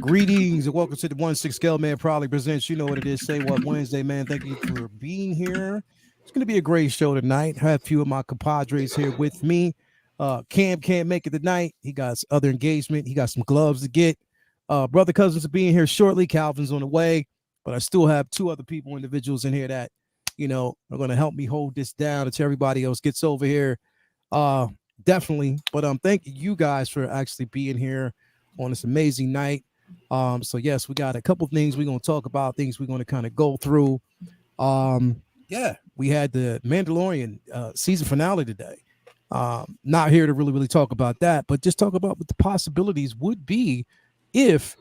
Greetings and welcome to the 1-6 Scale Man proudly presents, you know what it is, Say What Wednesday, man. Thank you for being here. It's going to be a great show tonight. I have a few of my compadres here with me. Cam can't make it tonight. He got other engagement. He got some gloves to get. Brother Cousins are being here shortly. Calvin's on the way. But I still have two other individuals in here that, are going to help me hold this down until everybody else gets over here. Definitely. But thank you guys for actually being here on this amazing night. So yes, we got a couple things we're going to talk about, things we're going to kind of go through. Yeah, we had the Mandalorian season finale today. Not here to really talk about that, but just talk about what the possibilities would be if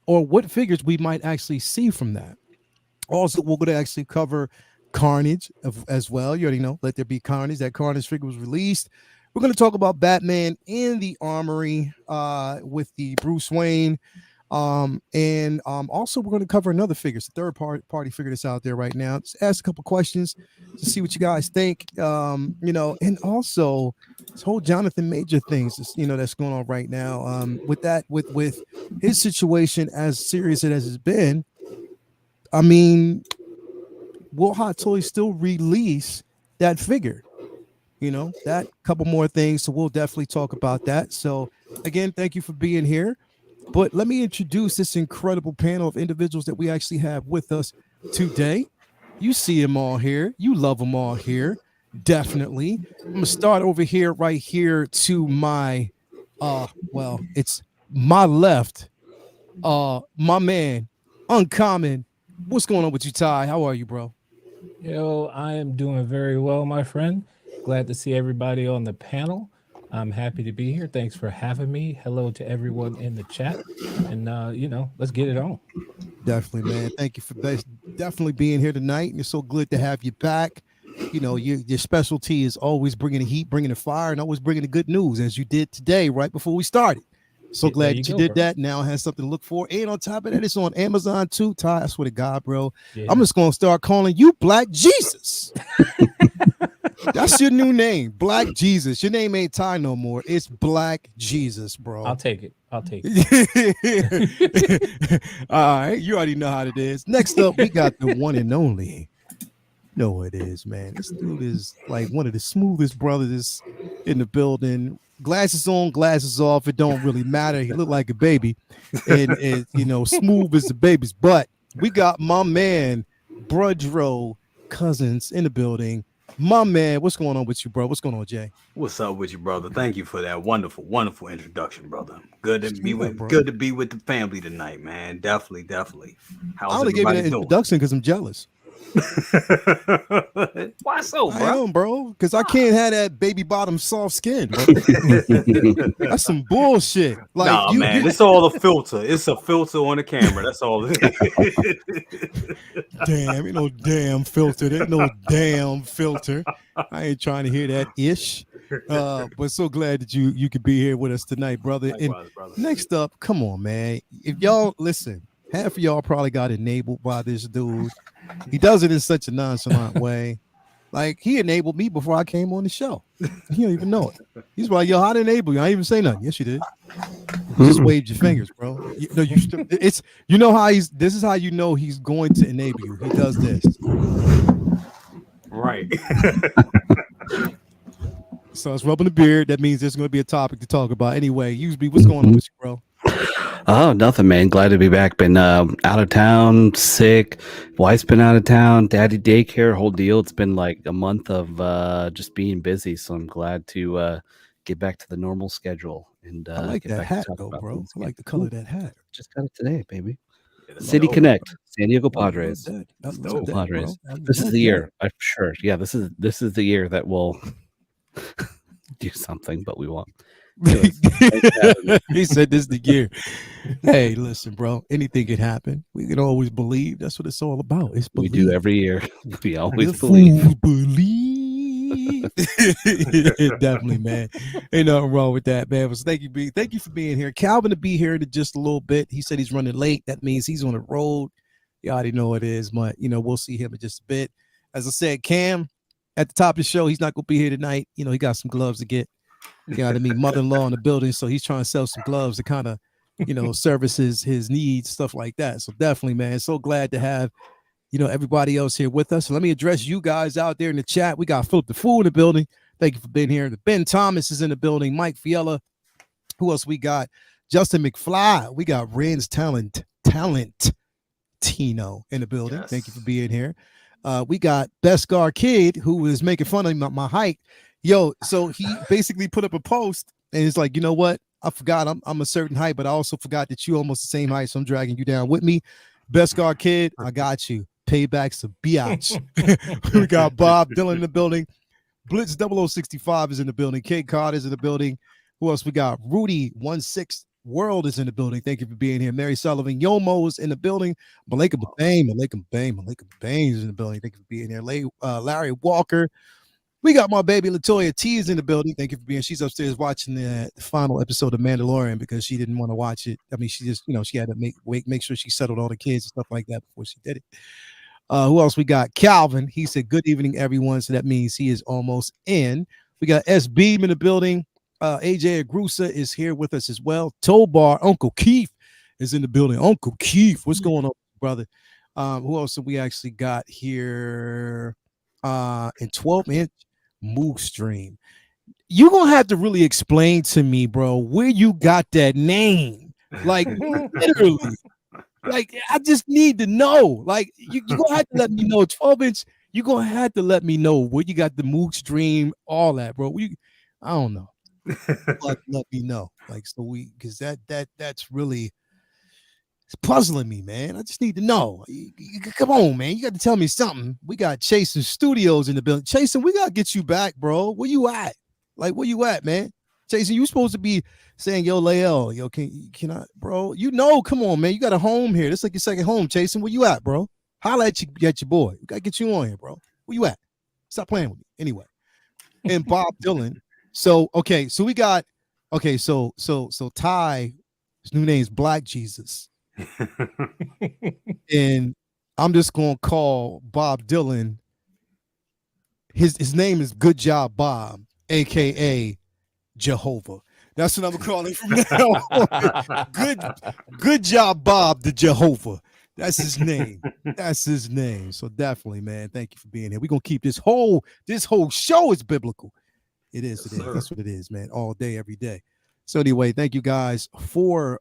or what figures we might actually see from that. Also, we're going to actually cover Carnage as well. You already know, Let There Be Carnage. That Carnage figure was released. We're going to talk about Batman in the Armory with the Bruce Wayne. And also we're going to cover another figure. It's a third party figure that's out there right now. Just ask a couple questions to see what you guys think. And also this whole Jonathan Major things, that's going on right now. With his situation as serious as it's been. I mean, will Hot Toys still release that figure? That couple more things. So we'll definitely talk about that. So again, thank you for being here. But let me introduce this incredible panel of individuals that we actually have with us today. You see them all here. You love them all here. Definitely. I'm going to start over here, right here to my, it's my left. My man, Uncommon. What's going on with you, Ty? How are you, bro? Yo, I am doing very well, my friend. Glad to see everybody on the panel. I'm happy to be here. Thanks for having me. Hello to everyone in the chat. And, let's get it on. Definitely, man. Thank you for definitely being here tonight. And it's so good to have you back. Your specialty is always bringing the heat, bringing the fire, and always bringing the good news, as you did today, right before we started. So glad that you did that. Now has something to look for. And on top of that, it's on Amazon too. Ty, I swear to God, bro. Yeah. I'm just going to start calling you Black Jesus. That's your new name, Black Jesus. Your name ain't Ty no more. It's Black Jesus, bro. I'll take it. All right. You already know how it is. Next up, we got the one and only. You know what it is, man. This dude is like one of the smoothest brothers in the building. Glasses on, glasses off. It don't really matter. He look like a baby. And smooth as the baby's butt. We got my man, Brudro Cousins in the building. My man, what's going on with you, bro? What's going on, Jay? What's up with you, brother? Thank you for that wonderful introduction, brother. Good to be with the family tonight, man. Definitely. How's I only gave you that introduction because I'm jealous. Why so, bro? I am, bro, because I can't have that baby bottom soft skin, bro. That's some bullshit. Like, man, it's all a filter. It's a filter on the camera. That's all. Damn, ain't no damn filter. There's no damn filter. I ain't trying to hear that ish. But so glad that you could be here with us tonight, brother. Likewise, and brother. Next up, come on, man. If y'all listen, half of y'all probably got enabled by this dude. He does it in such a nonchalant way. Like, he enabled me before I came on the show. He don't even know it. He's like, yo, how to enable you? I didn't even say nothing. Yes, you did. You just waved your fingers, bro. This is how you know he's going to enable you. He does this. Right. So it's rubbing the beard. That means there's going to be a topic to talk about. Anyway, usually, what's going on with you, bro? Oh, nothing, man. Glad to be back. Been out of town, sick. Wife's been out of town. Daddy daycare, whole deal. It's been like a month of just being busy. So I'm glad to get back to the normal schedule. And I like that hat, though, bro. I like the color of that hat. Just got it today, baby. City dope, Connect, bro. San Diego Padres. That's dope, Padres. This is the year, I'm sure. Yeah, this is the year that will do something, but we won't. He said this is the year. Hey, listen, bro. Anything can happen. We can always believe. That's what it's all about. It's believe. We do every year. We always believe. Definitely, man. Ain't nothing wrong with that, man. But thank you for being here. Calvin to be here in just a little bit. He said he's running late. That means he's on the road. You already know what it is, but we'll see him in just a bit. As I said, Cam at the top of the show, he's not gonna be here tonight. He got some gloves to get. You know what I mean? Mother-in-law in the building, so he's trying to sell some gloves to kind of, services his needs, stuff like that. So definitely, man, so glad to have everybody else here with us. So let me address you guys out there in the chat. We got Philip the Fool in the building. Thank you for being here. Ben Thomas is in the building. Mike Fiella. Who else we got? Justin McFly. We got Ren's Talent Tino in the building. Yes. Thank you for being here. We got Beskar Kid, who was making fun of my height. Yo, so he basically put up a post and it's like, you know what? I forgot I'm a certain height, but I also forgot that you almost the same height, so I'm dragging you down with me. Beskar Kid, I got you. Payback's a biatch. We got Bob Dylan in the building. Blitz 0065 is in the building. Kate Carter is in the building. Who else we got? Rudy 16 World is in the building. Thank you for being here. Mary Sullivan Yomo is in the building. Malika Bang is in the building. Thank you for being here. Larry Walker. We got my baby Latoya T is in the building. Thank you for being here. She's upstairs watching the final episode of Mandalorian because she didn't want to watch it. I mean, she just, she had to make sure she settled all the kids and stuff like that before she did it. Who else we got? Calvin. He said, good evening, everyone. So that means he is almost in. We got S. Beam in the building. AJ Agrusa is here with us as well. Tobar, Uncle Keith is in the building. Uncle Keith, what's going on, brother? Who else have we actually got here? In 12-inch Moog Stream. You're going to have to really explain to me, bro, where you got that name. Like, literally. Like, I just need to know. Like, you're going to have to let me know. 12-inch, you're going to have to let me know where you got the Moog Stream, all that, bro. I don't know. Let me know. Like, so because that's really it's puzzling me, man. I just need to know. Come on, man. You got to tell me something. We got Chasen Studios in the building. Chasen, we got to get you back, bro. Where you at? Like, where you at, man? Chasen, you supposed to be saying, yo, Lael, yo, can I, bro? Come on, man. You got a home here. This is like your second home, Chasen. Where you at, bro? Holla at your boy. We got to get you on here, bro. Where you at? Stop playing with me. Anyway. And Bob Dylan. So we got, so Ty, his new name is Black Jesus. And I'm just going to call Bob Dylan. His name is Good Job Bob, a.k.a. Jehovah. That's what I'm calling from now on. Good job, Bob, the Jehovah. That's his name. That's his name. So definitely, man, thank you for being here. We're going to keep this whole show is biblical. It is. Yes, That's what it is, man. All day, every day. So anyway, thank you guys for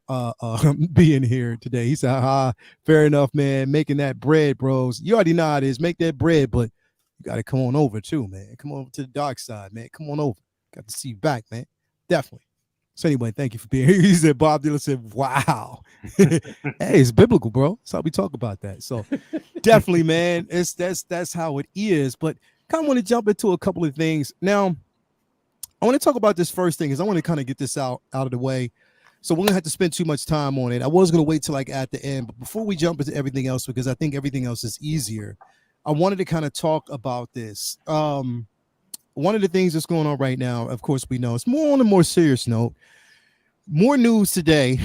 being here today. He said, fair enough, man. Making that bread, bros. You already know how it is. Make that bread, but you got to come on over too, man. Come over to the dark side, man. Come on over. Got to see you back, man. Definitely. So anyway, thank you for being here. He said, Bob Dylan said, wow. Hey, it's biblical, bro. That's how we talk about that. So definitely, man, that's how it is. But kind of want to jump into a couple of things. Now, I want to talk about this first thing is I want to kind of get this out of the way. So we're going to have to spend too much time on it. I was going to wait till like at the end, but before we jump into everything else, because I think everything else is easier, I wanted to kind of talk about this. One of the things that's going on right now, of course, we know it's more on a more serious note. More news today.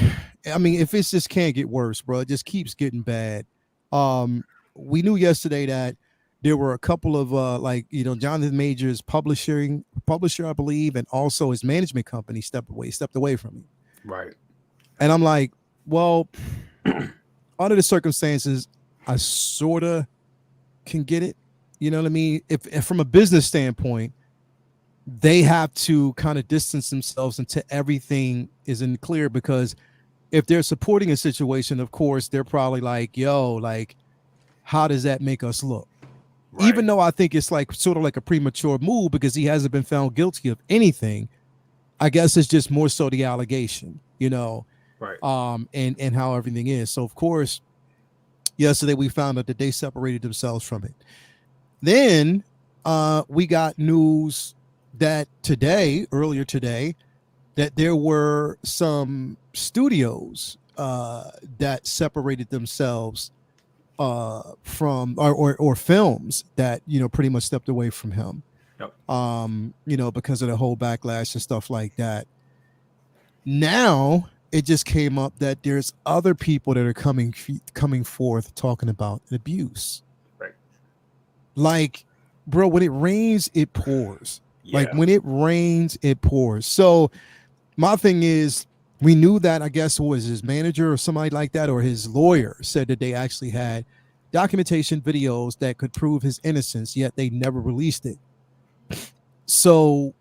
I mean, if it just can't get worse, bro, it just keeps getting bad. We knew yesterday that there were a couple of Jonathan Major's publisher, I believe, and also his management company stepped away from him. Right. And I'm like, well, under the circumstances, I sort of can get it. You know what I mean? If from a business standpoint, they have to kind of distance themselves until everything is in clear, because if they're supporting a situation, of course, they're probably like, yo, like, how does that make us look? Right. Even though I think it's like sort of like a premature move because he hasn't been found guilty of anything. I guess it's just more so the allegation, right? And how everything is. So of course, yesterday we found out that they separated themselves from it. Then we got news that earlier today, that there were some studios that separated themselves from or films that pretty much stepped away from him. Yep. Because of the whole backlash and stuff like that. Now it just came up that there's other people that are coming forth talking about abuse. Right. Like, bro, when it rains, it pours. Yeah. Like when it rains, it pours. So my thing is, we knew that, I guess it was his manager or somebody like that, or his lawyer said that they actually had documentation videos that could prove his innocence, yet they never released it. So,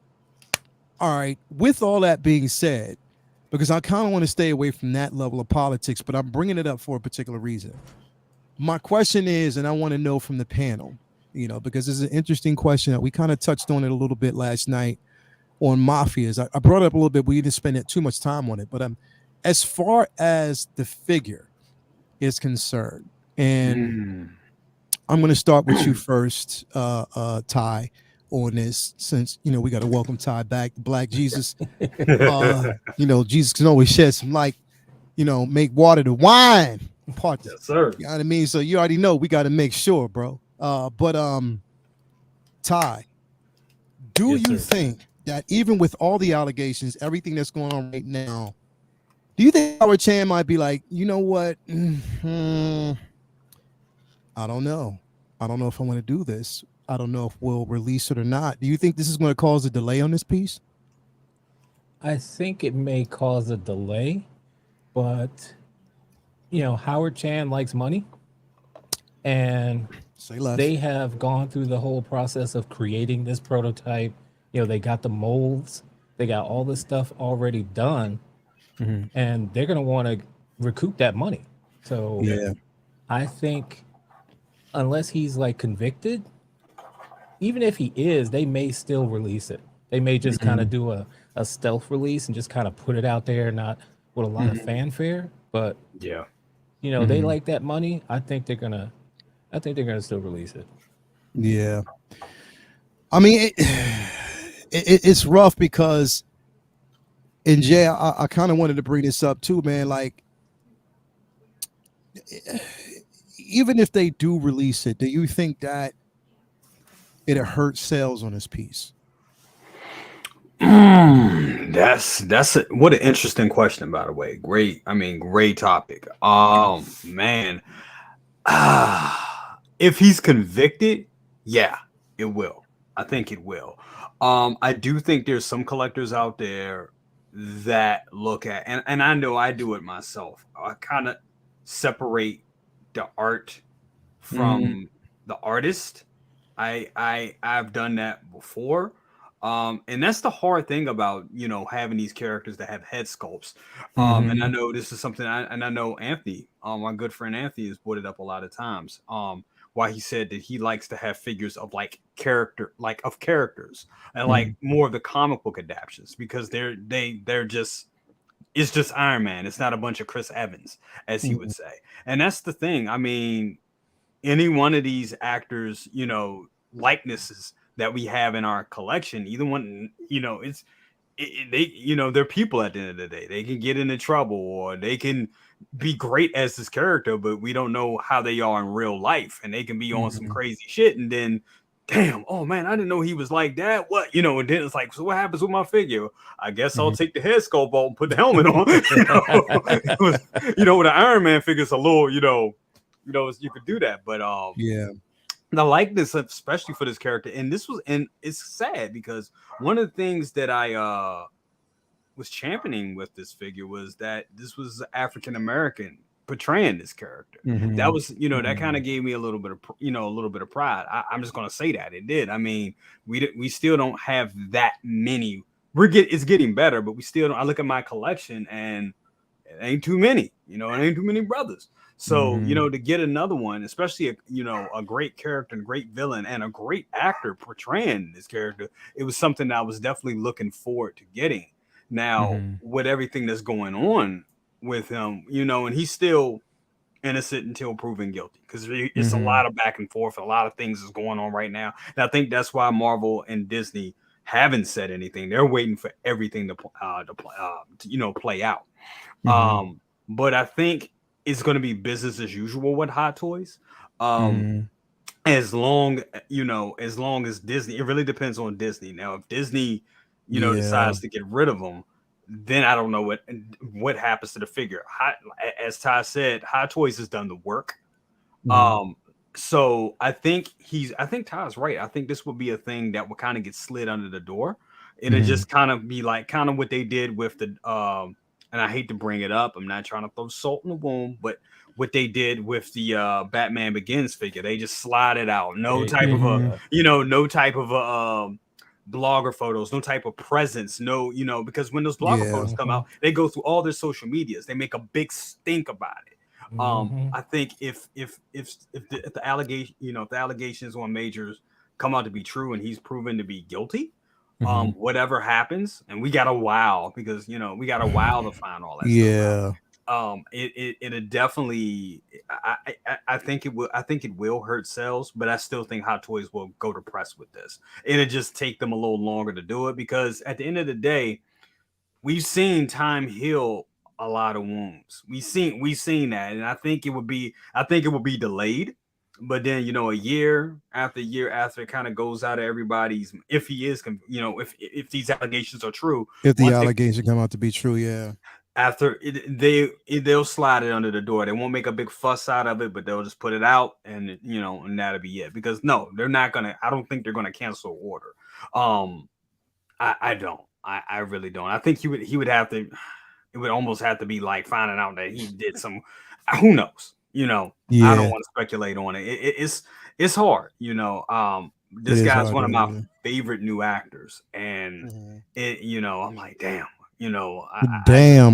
all right, with all that being said, because I kind of want to stay away from that level of politics, but I'm bringing it up for a particular reason. My question is, and I want to know from the panel, because this is an interesting question that we kind of touched on it a little bit last night on mafias. I brought it up a little bit. We didn't spend too much time on it, but as far as the figure is concerned, and I'm going to start with you first, Ty, on this, since we got to welcome Ty back, the Black Jesus. Jesus can always shed some light, make water to wine. Part, yes, sir. You know what I mean? So you already know we got to make sure, bro. But Ty, do you think that even with all the allegations, everything that's going on right now, do you think Howard Chan might be like, you know what? I don't know. I don't know if I want to do this. I don't know if we'll release it or not. Do you think this is going to cause a delay on this piece? I think it may cause a delay, but Howard Chan likes money, and they have gone through the whole process of creating this prototype. They got the molds, they got all this stuff already done, and they're going to want to recoup that money. So I think unless he's like convicted, even if he is, they may still release it. They may just kind of do a stealth release and just kind of put it out there, not with a lot of fanfare. But they like that money. I think they're gonna still release it. Yeah, I mean it's rough because, and Jay, I kind of wanted to bring this up too, man. Like, even if they do release it, do you think that it hurt sales on this piece? What an interesting question, by the way. Great topic. Man, if he's convicted, yeah, it will. I think it will. I do think there's some collectors out there that look at, and I know I do it myself. I kind of separate the art from the artist. I've done that before. And that's the hard thing about, having these characters that have head sculpts. And I know this is something I know Anthony, my good friend Anthony, has brought it up a lot of times. Why he said that he likes to have figures of of characters and like more of the comic book adaptations, because it's just Iron Man. It's not a bunch of Chris Evans, as he would say. And that's the thing. I mean, any one of these actors, likenesses that we have in our collection, either one, they're people at the end of the day. They can get into trouble, or they can be great as this character, but we don't know how they are in real life, and they can be on some crazy shit, and then damn, oh man, I didn't know he was like that. What, and then it's like, so what happens with my figure? I guess I'll take the head sculpt off and put the helmet on. It was, with an Iron Man figure, it's a little, you could do that, but the likeness, especially for this character, and it's sad because one of the things that I was championing with this figure was that this was African American portraying this character. That was, that kind of gave me a little bit of pride. I'm just gonna say that it did. I mean, we still don't have that many. It's getting better, but we still don't. I look at my collection and it ain't too many. It ain't too many brothers. So, to get another one, especially a great character and great villain and a great actor portraying this character, it was something that I was definitely looking forward to getting. Now, with everything that's going on with him, and he's still innocent until proven guilty, because it's a lot of back and forth, a lot of things is going on right now. And I think that's why Marvel and Disney haven't said anything. They're waiting for everything to play out. But I think it's going to be business as usual with Hot Toys. As long as Disney, it really depends on Disney. Now, if Disney, decides to get rid of them, then I don't know what happens to the figure. As Ty said, Hot Toys has done the work. So I think Ty's right. I think this will be a thing that will kind of get slid under the door. It'll just kind of be like what they did with the and I hate to bring it up, I'm not trying to throw salt in the wound, but what they did with the Batman Begins figure, they just slide it out. No type of a, no type of a blogger photos, no type of presence, no, because when those blogger photos come out, they go through all their social medias. They make a big stink about it. I think if the allegation, if the allegations on Majors come out to be true and he's proven to be guilty, whatever happens, and we got a while because we got a while to find all that stuff out. It definitely, I think it will hurt sales, but I still think Hot Toys will go to press with this. It'll just take them a little longer to do it because at the end of the day, we've seen time heal a lot of wounds. We've seen that, and I think it would be delayed. But then a year after it kind of goes out of everybody's, if he is, if these allegations are true, if the allegations come out to be true, after they'll slide it under the door. They won't make a big fuss out of it, but they'll just put it out, and and that'll be it. Because no, they're not gonna. I don't think they're gonna cancel order. I don't. I really don't. I think he would have to. It would almost have to be like finding out that he did some. Who knows? I don't want to speculate on it. It's hard. This guy's one of my favorite new actors, and I'm like, damn.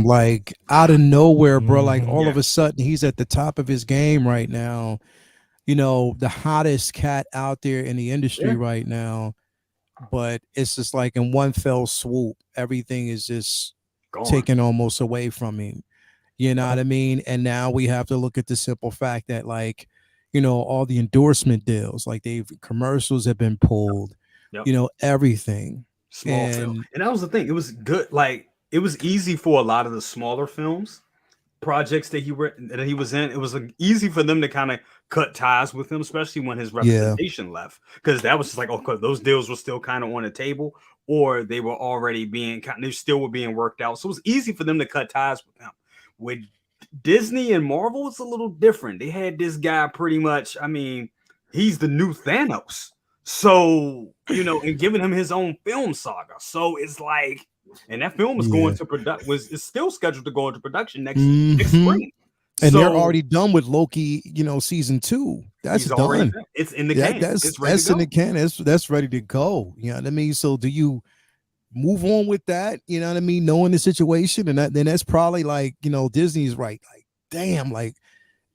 Like out of nowhere, bro. Like all of a sudden, he's at the top of his game right now. The hottest cat out there in the industry right now. But it's just like in one fell swoop, everything is just taken almost away from him. You know what I mean? And now we have to look at the simple fact that, like, all the endorsement deals, like commercials have been pulled, everything. Small film. And that was the thing. It was good. Like, it was easy for a lot of the smaller films projects that he was in. It was easy for them to kind of cut ties with him, especially when his representation left, because that was just like, those deals were still kind of on the table, or they were already they still were being worked out. So it was easy for them to cut ties with him. With Disney and Marvel, it's a little different. They had this guy pretty much. I mean, he's the new Thanos. So and giving him his own film saga. So it's like. And that film is going to production. Is still scheduled to go into production next spring. And they're already done with Loki. Season 2. That's done. It's in the can. That's in the can. That's ready to go. You know what I mean? So do you move on with that? You know what I mean? Knowing the situation, and then that's probably like Disney's right. Like damn, like.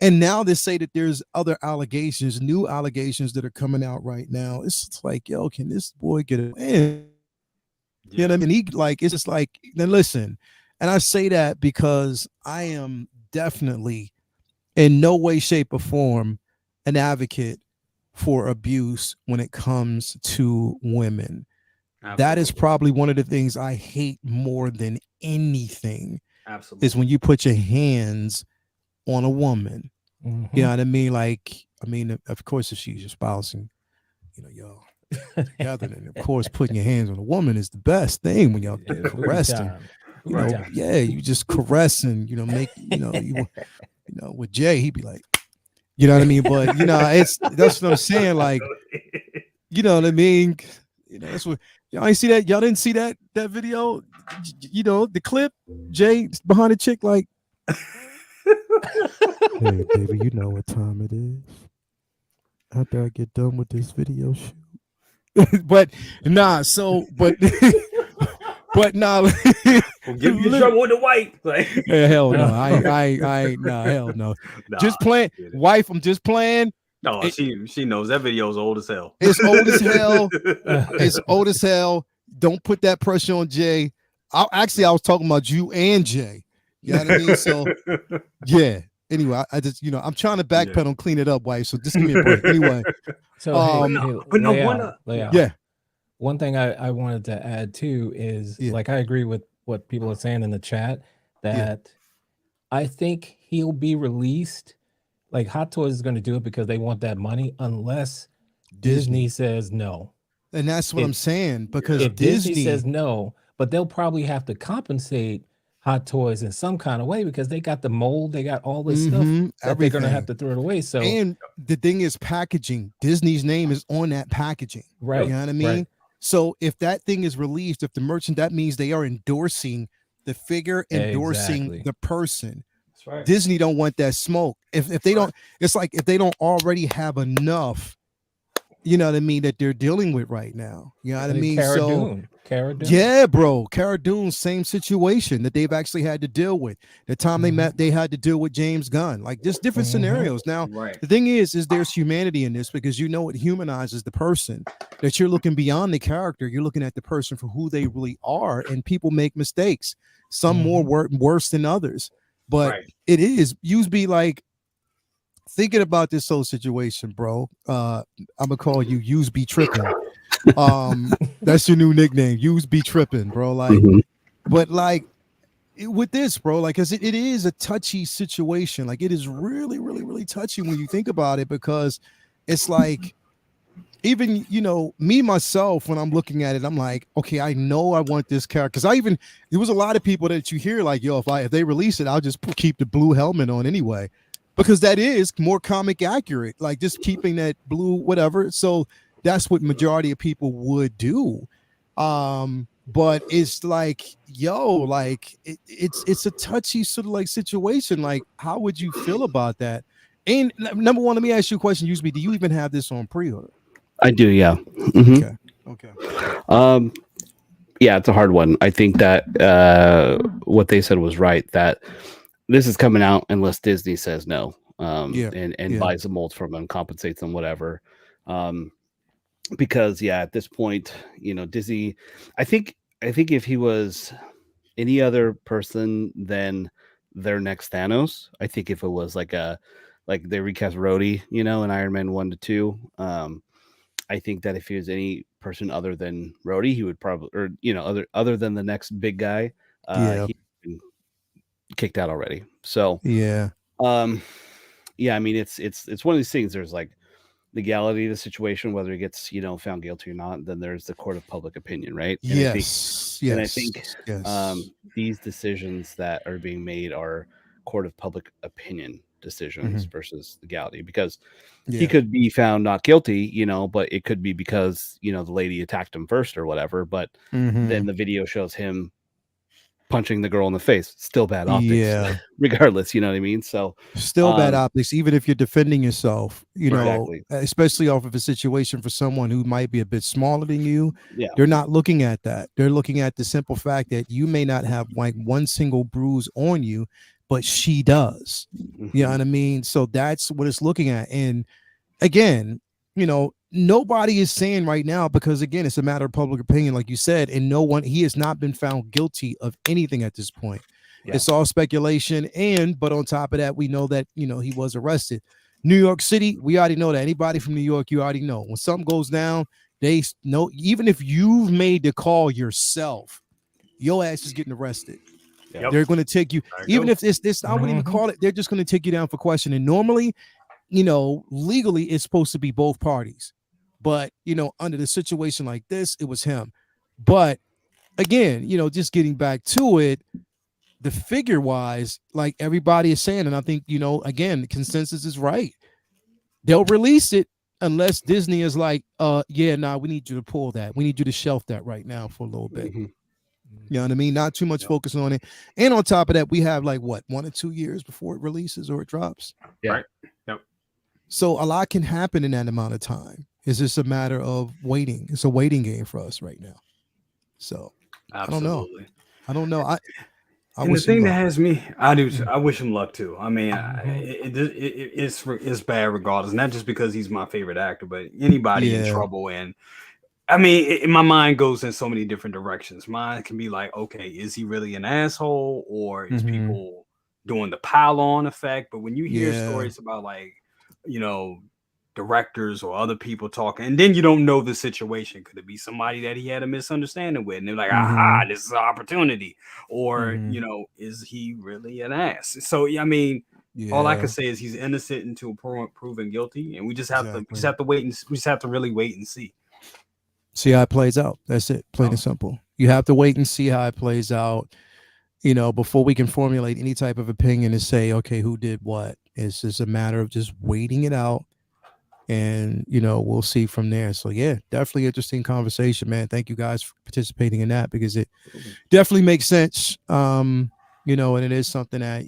And now they say that there's other allegations, new allegations that are coming out right now. It's like, yo, can this boy get it in? You know what I mean? It's just like, then listen, and I say that because I am definitely in no way, shape, or form an advocate for abuse when it comes to women. Absolutely. That is probably one of the things I hate more than anything. Absolutely. Is when you put your hands on a woman. You know what I mean? Like, of course, if she's your spouse and y'all together, and of course putting your hands on a woman is the best thing when y'all caressing. You just caressing, make with Jay, he'd be like, you know what I mean? But that's what I'm saying, like, you know what I mean? That's what y'all ain't see that. Y'all didn't see that video, the clip, Jay behind the chick, like, hey baby, you know what time it is. After I get done with this video shoot. but nah, but nah. We'll give you trouble with the wife. Like, hell no. I hell no. Just playing. Wife, I'm just playing. No, she knows that video is old as hell. It's old as hell. It's old as hell. Don't put that pressure on Jay. I was talking about you and Jay. You know what I mean? So yeah. Anyway, I just I'm trying to backpedal and clean it up, wife. So just give me a break. Anyway. So one thing I wanted to add too is like I agree with what people are saying in the chat that I think he'll be released. Like Hot Toys is going to do it because they want that money, unless Disney says no. And that's what I'm saying, because if Disney says no, but they'll probably have to compensate Hot Toys in some kind of way because they got the mold, they got all this stuff that they're gonna have to throw it away. So, and the thing is packaging. Disney's name is on that packaging, right? You know what I mean? Right. So if that thing is released, if the merchant, that means they are endorsing the figure endorsing Exactly. the person. That's right. Disney don't want that smoke. If they don't, it's like if they don't already have enough, you know what I mean, that they're dealing with right now. You know what I mean? Cara So Dune. Cara Dune. yeah, bro. Cara Dune, same situation that they've actually had to deal with. The time they met, they had to deal with James Gunn. Like just different scenarios. Now, Right. the thing is there's humanity in this because you know it humanizes the person. That you're looking beyond the character. You're looking at the person for who they really are. And people make mistakes. Some more worse than others. But it is used to be like thinking about this whole situation, bro. I'm gonna call you Use Be Tripping. That's your new nickname. Use Be Tripping, bro. Like, but like with this, bro, like, cause it is a touchy situation. Like, it is really, really, really touchy when you think about it, because it's like, even, you know, me myself, when I'm looking at it, I'm like, okay, I know I want this character. Cause there was a lot of people that you hear like, yo, if they release it, I'll just keep the blue helmet on anyway, because that is more comic accurate, like just keeping that blue, whatever. So that's what majority of people would do. But it's like, yo, like it's a touchy sort of like situation. Like, how would you feel about that? And number one, let me ask you a question. Usually, do you even have this on pre-order? I do, yeah. Okay. Yeah, it's a hard one. I think that what they said was right, that this is coming out unless Disney says no, and buys the molds from them, compensates them, whatever. Because at this point, you know, Disney, I think if he was any other person than their next Thanos, I think if it was like they recast Rhodey, you know, in Iron Man 1 to 2, I think that if he was any person other than Rhodey, he would probably, or you know, other than the next big guy, he'd been kicked out already. So yeah, I mean, it's one of these things. There's like legality of the situation, whether he gets, you know, found guilty or not. Then there's the court of public opinion, right? And I think these decisions that are being made are court of public opinion decisions versus legality, because he could be found not guilty, you know, but it could be because, you know, the lady attacked him first or whatever, but then the video shows him punching the girl in the face. Still bad optics, regardless, you know what I mean? So still bad optics, even if you're defending yourself, you know, exactly. especially off of a situation for someone who might be a bit smaller than you. Yeah, they're not looking at that. They're looking at the simple fact that you may not have like one single bruise on you, but she does. You know what I mean? So that's what it's looking at. And again, you know, nobody is saying right now, because again, it's a matter of public opinion, like you said, and he has not been found guilty of anything at this point. It's all speculation. But on top of that, we know that, you know, he was arrested. New York City, we already know that. Anybody from New York, you already know when something goes down, they know, even if you've made the call yourself, your ass is getting arrested. They're going to take you, even if it's I wouldn't even call it, they're just going to take you down for questioning. Normally, you know, legally it's supposed to be both parties, but you know, under the situation like this, it was him. But again, you know, just getting back to it, the figure wise, like everybody is saying, and I think, you know, again, the consensus is right. They'll release it unless Disney is like, we need you to pull that. We need you to shelf that right now for a little bit. You know what I mean? Not too much focus on it. And on top of that, we have like 1 or 2 years before it releases or it drops. Right. Yep. So a lot can happen in that amount of time. It's just a matter of waiting. It's a waiting game for us right now. So Absolutely. I don't know. I and the thing that has me, I wish him luck too. I mean, it's bad regardless, not just because he's my favorite actor, but anybody in trouble. And I mean, my mind goes in so many different directions. Mine can be like, okay, is he really an asshole, or is people doing the pile-on effect? But when you hear stories about, like, you know, directors or other people talking, and then you don't know the situation. Could it be somebody that he had a misunderstanding with, and they're like, aha, this is an opportunity, or you know, is he really an ass? So I mean, all I can say is he's innocent until proven guilty, and we just have to wait, and we just have to really wait and see how it plays out. That's it, plain and simple. You have to wait and see how it plays out, you know, before we can formulate any type of opinion and say, okay, who did what. It's just a matter of just waiting it out and we'll see from there. So yeah, definitely interesting conversation, man. Thank you guys for participating in that, because it definitely makes sense. And it is something that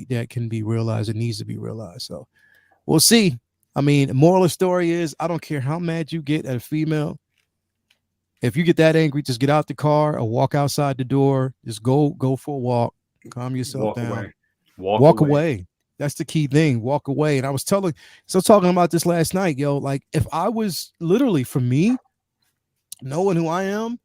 that can be realized. It needs to be realized. So we'll see. I mean, the moral of the story is, I don't care how mad you get at a female. If you get that angry, just get out the car or walk outside the door. Just go for a walk. Calm yourself Walk down. away. Walk away. That's the key thing. Walk away. And I was talking about this last night, yo. Like, if I was literally, for me, knowing who I am,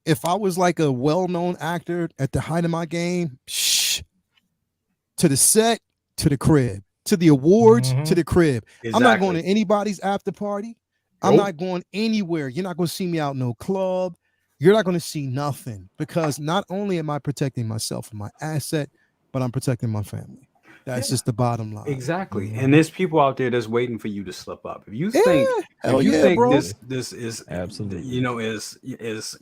if I was like a well-known actor at the height of my game, to the set, to the crib, to the awards, to the crib. Exactly. I'm not going to anybody's after party. I'm not going anywhere. You're not going to see me out in no club. You're not going to see nothing, because not only am I protecting myself and my asset, but I'm protecting my family. That's just the bottom line. Exactly. And there's people out there that's waiting for you to slip up. If you think, bro, this is absolutely, is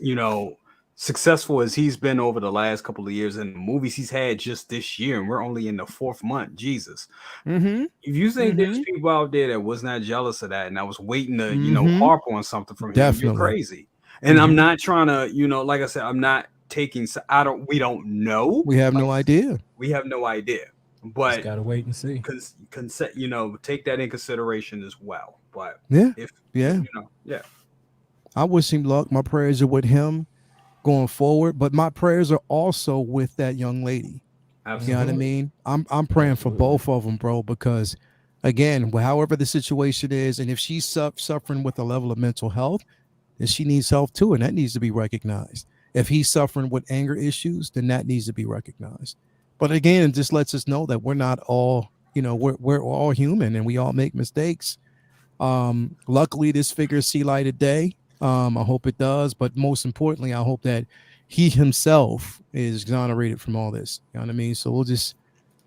successful as he's been over the last couple of years in the movies he's had just this year, and we're only in the 4th month. Jesus. If you think there's people out there that was not jealous of that and I was waiting to harp on something from him, you're crazy. And I'm not trying to, like I said, I'm not taking. We don't know. We have no idea. We have no idea. But just gotta wait and see. Take that in consideration as well. But I wish him luck. My prayers are with him going forward, but my prayers are also with that young lady. Absolutely. You know what I mean? I'm praying for both of them, bro, because again, however the situation is, and if she's suffering with a level of mental health, then she needs help too, and that needs to be recognized. If he's suffering with anger issues, then that needs to be recognized. But again, it just lets us know that we're not all, we're all human and we all make mistakes. Luckily, this figure see light of day. I hope it does, but most importantly, I hope that he himself is exonerated from all this. You know what I mean? So we'll just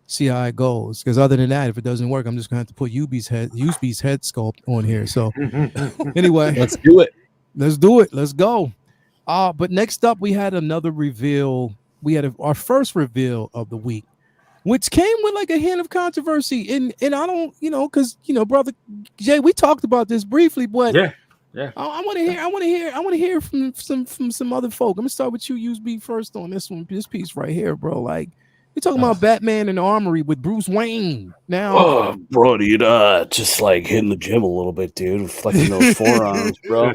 see how it goes. Because other than that, if it doesn't work, I'm just gonna have to put UB's head sculpt on here. So anyway, let's do it. Let's go. But next up, we had another reveal. We had our first reveal of the week, which came with like a hint of controversy. And I don't, because brother Jay, we talked about this briefly, but yeah. I want to hear from some other folk. I'm gonna start with you, USB, first on this piece right here, bro. Like, you're talking about Batman in the Armory with Bruce Wayne. Now, bro, dude, just like hitting the gym a little bit, dude, flexing those forearms, bro.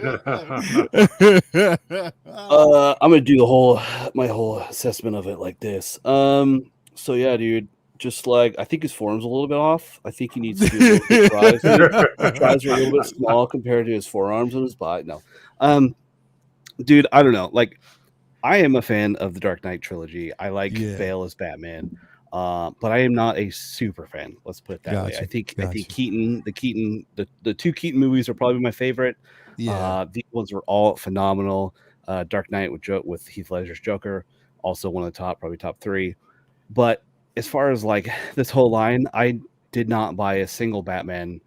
I'm gonna do my whole assessment of it like this. So yeah, dude, just like, I think his form's a little bit off. I think he needs to do a little bit tries. Tries are a little bit small compared to his forearms and his body. No, dude, I don't know. Like, I am a fan of the Dark Knight trilogy. I like Bale as Batman, but I am not a super fan. Let's put it that way. I think Keaton, the two Keaton movies are probably my favorite. Yeah, these ones were all phenomenal. Dark Knight with Heath Ledger's Joker, also one of the probably top 3. But as far as like this whole line, I did not buy a single Batman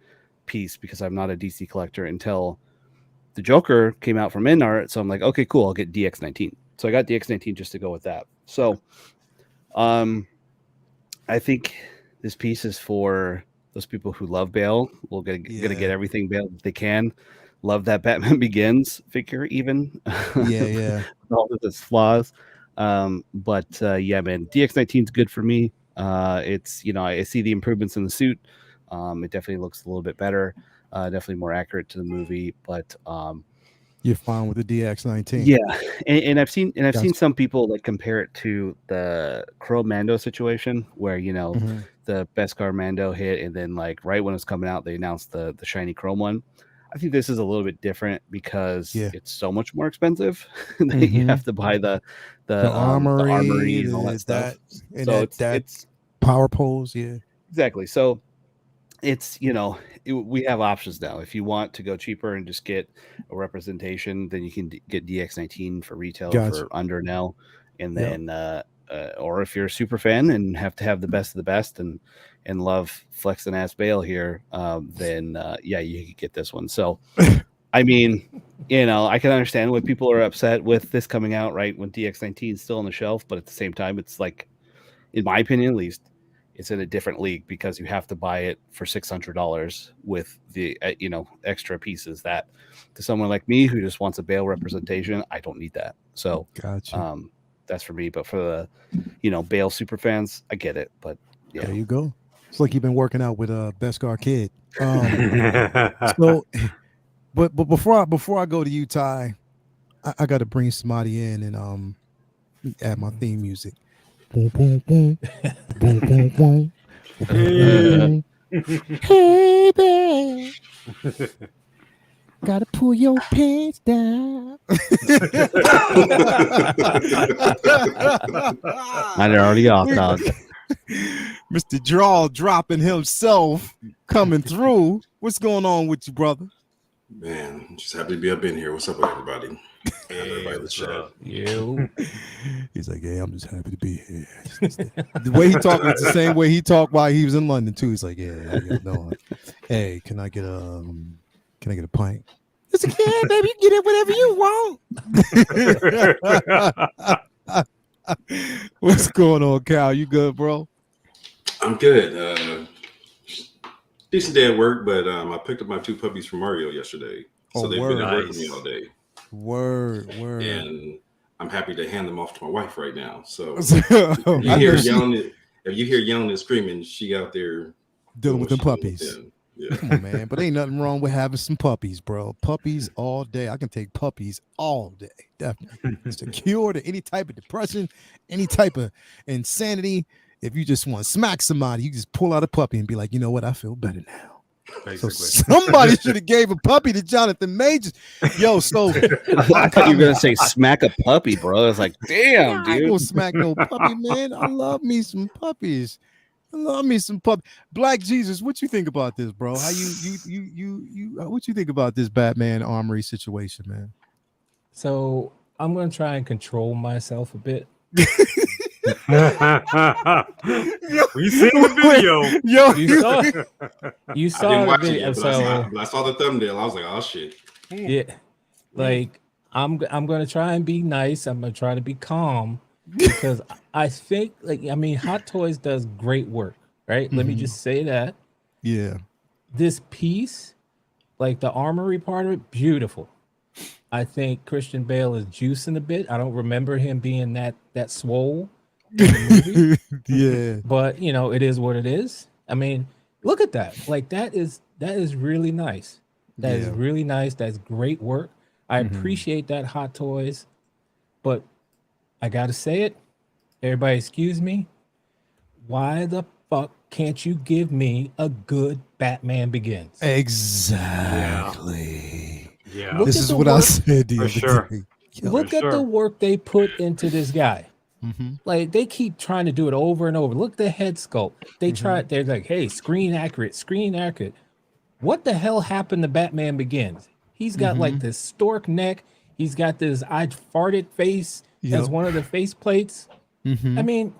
piece because I'm not a DC collector until the Joker came out from InArt. So I'm like, okay, cool, I'll get DX19. So I got DX19 just to go with that. So I think this piece is for those people who love Bale. We're gonna get everything Bale that they can. Love that Batman Begins figure, even. Yeah. All of its flaws. But yeah, man, DX19 is good for me. It's, I see the improvements in the suit. It definitely looks a little bit better. Definitely more accurate to the movie, but you're fine with the DX19. Yeah, and I've seen some people like compare it to the Chrome Mando situation, where the Beskar Mando hit, and then like right when it's coming out, they announced the shiny Chrome one. I think this is a little bit different because it's so much more expensive. That you have to buy the armory and all that stuff. And so it's power poles. Yeah, exactly. So it's, we have options now. If you want to go cheaper and just get a representation, then you can get DX19 for retail for under now. And then, or if you're a super fan and have to have the best of the best and love flexing ass Bale here, then you can get this one. So, I mean, I can understand why people are upset with this coming out right when DX19 is still on the shelf, but at the same time, it's like, in my opinion at least, it's in a different league because you have to buy it for $600 with the extra pieces that to someone like me who just wants a Bale representation, I don't need that. So Gotcha. that's for me. But for the Bale super fans, I get it. But yeah, there you go. It's like you've been working out with Beskar Kid. So, but before I go to you, Ty, I got to bring somebody in and add my theme music. Boom, boom, boom, boom, boom, boom. Boom. Hey, babe. Gotta pull your pants down. Mine are already off, dog. Mr. Draw dropping himself coming through. What's going on with you, brother? Man, just happy to be up in here. What's up with everybody? Everybody in the chat. You. He's like, yeah, I'm just happy to be here. The way he talked was the same way he talked while he was in London too. He's like, yeah, how you doing? Hey, can I get a pint? It's a can, baby. You get it whatever you want. What's going on, Cal? You good, bro? I'm good. Decent day at work, but I picked up my 2 puppies from Mario yesterday. So they've been at work with me all day. Word. And I'm happy to hand them off to my wife right now. So if you hear yelling and screaming, she out there dealing with them puppies. Yeah. Come on, man. But ain't nothing wrong with having some puppies, bro. Puppies all day. I can take puppies all day. Definitely. It's a cure to any type of depression, any type of insanity. If you just want to smack somebody, you just pull out a puppy and be like, you know what? I feel better now. Basically. So somebody should have gave a puppy to Jonathan Majors. Yo, so I thought you were gonna say smack a puppy, bro. I was like, damn, dude. I ain't gonna smack no puppy, man. I love me some puppies. Black Jesus, what you think about this, bro? How you what you think about this Batman Armory situation, man? So I'm gonna try and control myself a bit. We seen the video. Yo, you saw the video. I saw the thumbnail. I was like, oh shit. Yeah. Like I'm gonna try and be nice. I'm gonna try to be calm because I think Hot Toys does great work, right? Let me just say that. Yeah. This piece, like the Armory part of it, beautiful. I think Christian Bale is juicing a bit. I don't remember him being that swole. Yeah, but it is what it is. I mean, look at that. Like that is really nice. That is really nice. That's great work. I appreciate that, Hot Toys. But I gotta say it. Everybody, excuse me. Why the fuck can't you give me a good Batman Begins? Exactly. Yeah. This is what I said the other day. Look at the work they put into this guy. Like they keep trying to do it over and over. Look at the head sculpt. They're like, hey, screen accurate. What the hell happened to Batman Begins? He's got like this stork neck. He's got this I farted face as one of the face plates. I mean,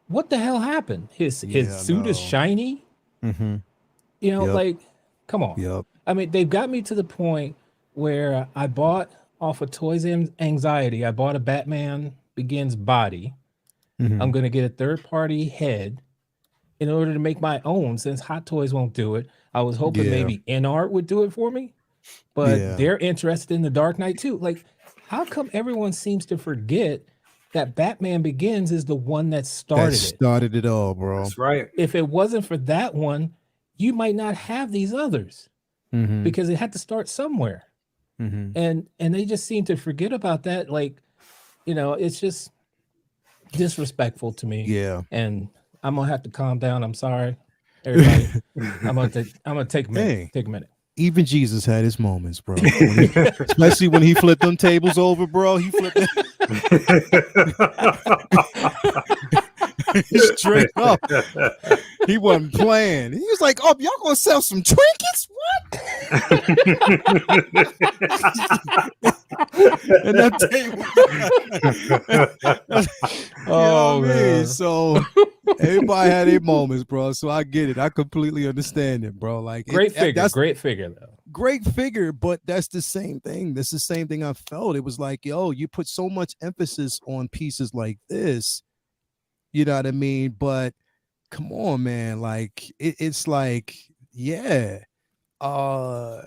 what the hell happened? His suit is shiny. Like, come on. I mean, they've got me to the point where I bought off of Toys Anxiety. I bought a Batman Begins body. I'm going to get a third-party head in order to make my own since Hot Toys won't do it. I was hoping maybe InArt would do it for me, but they're interested in the Dark Knight too. Like, how come everyone seems to forget that Batman Begins is the one that started it all, bro? That's right. If it wasn't for that one, you might not have these others because it had to start somewhere. And they just seem to forget about that. Like, it's just disrespectful to me. Yeah. And I'm gonna have to calm down. I'm sorry, everybody. I'm gonna take a minute. Hey. Take a minute. Even Jesus had his moments, bro. Especially when he flipped them tables over, bro. He flipped them. Straight up. He wasn't playing. He was like, oh, y'all gonna sell some trinkets? What? And that table. Oh, man. So everybody had their moments, bro. So I get it. I completely understand it, bro. Like great figure though. Great figure, but that's the same thing. That's the same thing I felt. It was like, yo, you put so much emphasis on pieces like this. You know what I mean? But come on, man. Like it's like, yeah. Uh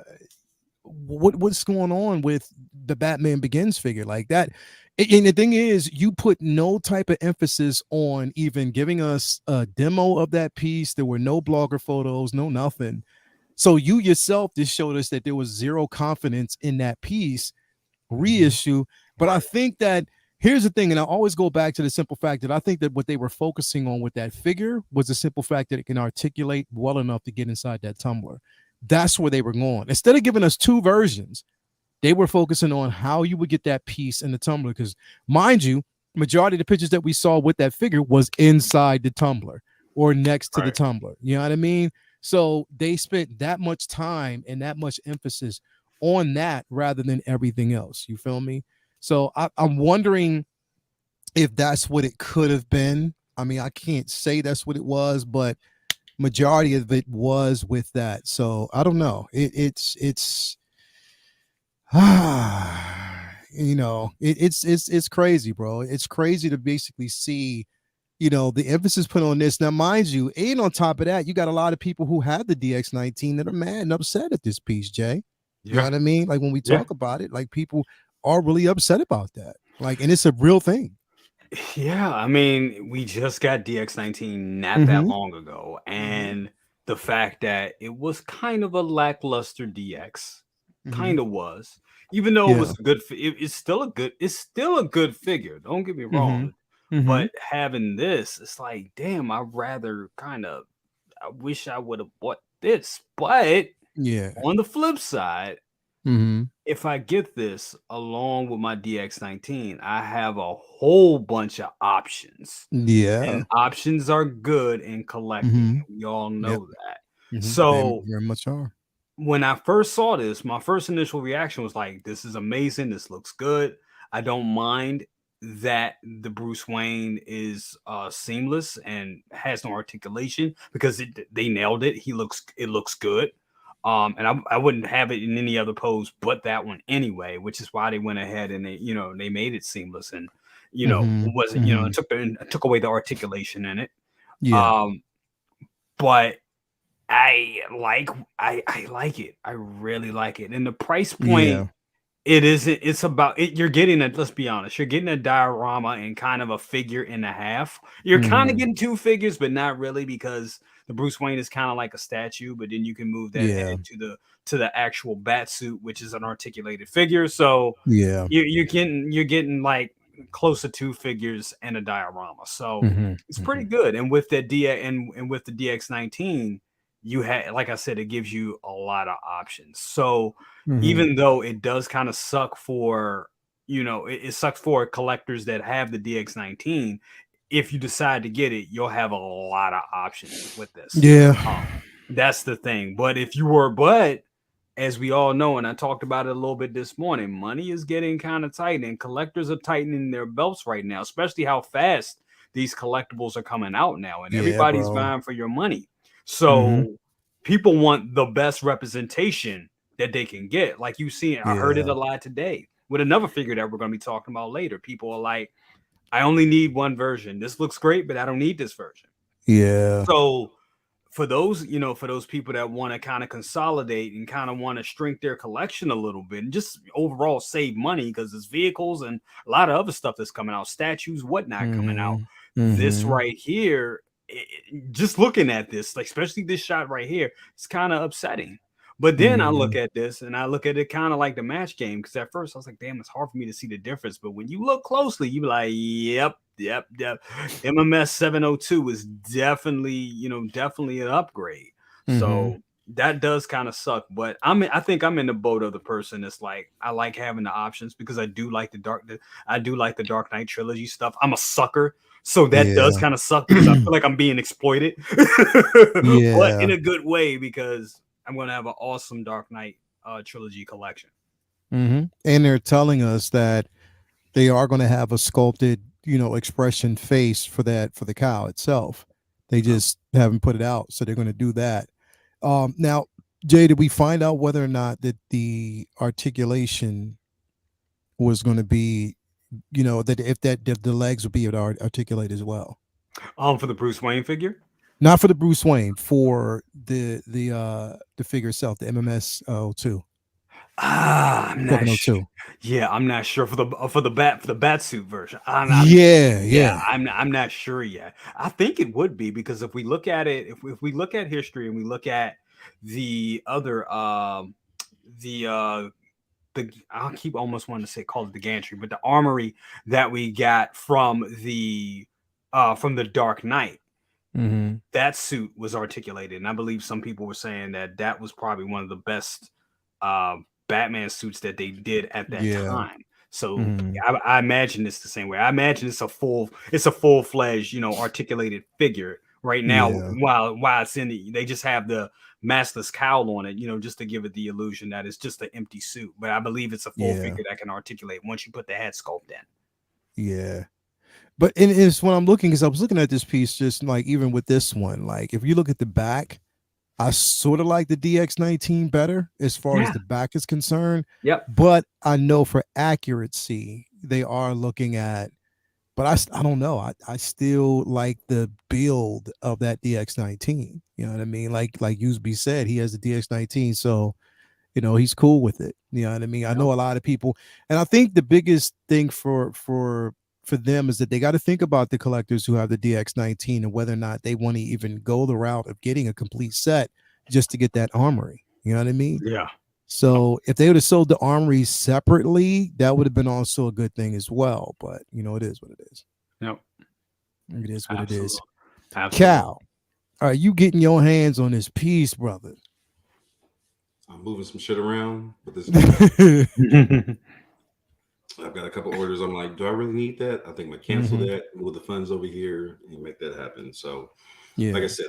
what's going on with the Batman Begins figure like that? And the thing is, you put no type of emphasis on even giving us a demo of that piece. There were no blogger photos, no nothing. So you yourself just showed us that there was zero confidence in that piece reissue. But I think that here's the thing, and I always go back to the simple fact that I think that what they were focusing on with that figure was the simple fact that it can articulate well enough to get inside that tumbler. That's where they were going. Instead of giving us two versions, they were focusing on how you would get that piece in the tumbler. Because, mind you, majority of the pictures that we saw with that figure was inside the tumbler or next to the tumbler. You know what I mean? So they spent that much time and that much emphasis on that rather than everything else. You feel me? So I'm wondering if that's what it could have been. I mean, I can't say that's what it was, but majority of it was with that. So I don't know. It's you know, it's crazy, bro. It's crazy to basically see, you know, the emphasis put on this. Now, mind you, and on top of that, you got a lot of people who have the DX19 that are mad and upset at this piece, Jay. You know what I mean? Like when we talk about it, like people are really upset about that. Like, and it's a real thing. Yeah, I mean, we just got DX19 not that long ago, and the fact that it was kind of a lackluster DX, kind of was, even though it was a good, it's still a good figure. Don't get me wrong, but having this, it's like, damn, I wish I would have bought this, but on the flip side. If I get this along with my DX19, I have a whole bunch of options. And options are good in collecting. We all know that. So they very much are. When I first saw this, my first initial reaction was like, this is amazing. This looks good. I don't mind that the Bruce Wayne is seamless and has no articulation because they nailed it. It looks good. And I wouldn't have it in any other pose but that one anyway, which is why they went ahead and they made it seamless and wasn't it took away the articulation in it. But I like it. I really like it. And the price point, it's about it. You're getting let's be honest, you're getting a diorama and kind of a figure and a half. You're kind of getting two figures, but not really, because the Bruce Wayne is kind of like a statue, but then you can move that head to the actual bat suit, which is an articulated figure. So you're getting like close to two figures and a diorama. So it's pretty good. And with that and with the DX19, you had, like I said, it gives you a lot of options. So even though it does kind of suck for, it sucks for collectors that have the DX19, if you decide to get it, you'll have a lot of options with this. That's the thing. But as we all know, and I talked about it a little bit this morning, money is getting kind of tight, and collectors are tightening their belts right now, especially how fast these collectibles are coming out now, and everybody's vying for your money. So people want the best representation that they can get. Like you see, I heard it a lot today with another figure that we're going to be talking about later. People are like, I only need one version. This looks great, but I don't need this version. So for those people that want to kind of consolidate and kind of want to shrink their collection a little bit and just overall save money, because there's vehicles and a lot of other stuff that's coming out, statues, whatnot coming out. This right here, just looking at this, like especially this shot right here, it's kind of upsetting. But then I look at this and I look at it kind of like the match game, because at first I was like, damn, it's hard for me to see the difference. But when you look closely, you be like, yep. MMS 702 is definitely an upgrade. So that does kind of suck. But I think I'm in the boat of the person that's like, I like having the options because I do like the Dark Knight trilogy stuff. I'm a sucker. So that does kind of suck because I feel like I'm being exploited. But in a good way, because I'm going to have an awesome Dark Knight trilogy collection. And they're telling us that they are going to have a sculpted, expression face for the cow itself. They just haven't put it out. So they're going to do that. Now, Jay, did we find out whether or not that the articulation was going to be, that the legs would be articulated as well? For the Bruce Wayne figure? Not for the Bruce Wayne, for the figure itself, the MMS 02. I'm not sure. 702. Yeah, I'm not sure for the bat suit version. Yeah. I'm not sure yet. I think it would be, because if we look at it, if we look at history and we look at the other the I keep almost wanting to say call it the gantry, but the armory that we got from the Dark Knight, that suit was articulated, and I believe some people were saying that was probably one of the best Batman suits that they did at that time. So I imagine it's the same way. I imagine it's a full-fledged, articulated figure right now. While it's in they just have the master's cowl on it, just to give it the illusion that it's just an empty suit. But I believe it's a full figure that can articulate once you put the head sculpt in. Yeah. But it's when I'm looking, because I was looking at this piece, just like even with this one, like if you look at the back, I sort of like the DX19 better as far as the back is concerned. Yep. But I know for accuracy, they are looking at, but I don't know. I still like the build of that DX19. You know what I mean? Like Usby said, he has the DX19. So, he's cool with it. You know what I mean? I know a lot of people, and I think the biggest thing for them is that they got to think about the collectors who have the DX19 and whether or not they want to even go the route of getting a complete set just to get that armory. You know what I mean? Yeah. So if they would have sold the armory separately, that would have been also a good thing as well. But it is what it is. Yep. It is what it is. Absolutely. Cal, are you getting your hands on this piece, brother? I'm moving some shit around, but this I've got a couple orders. I'm like, do I really need that? I think I'm gonna cancel that, move the funds over here, and make that happen. So, like I said,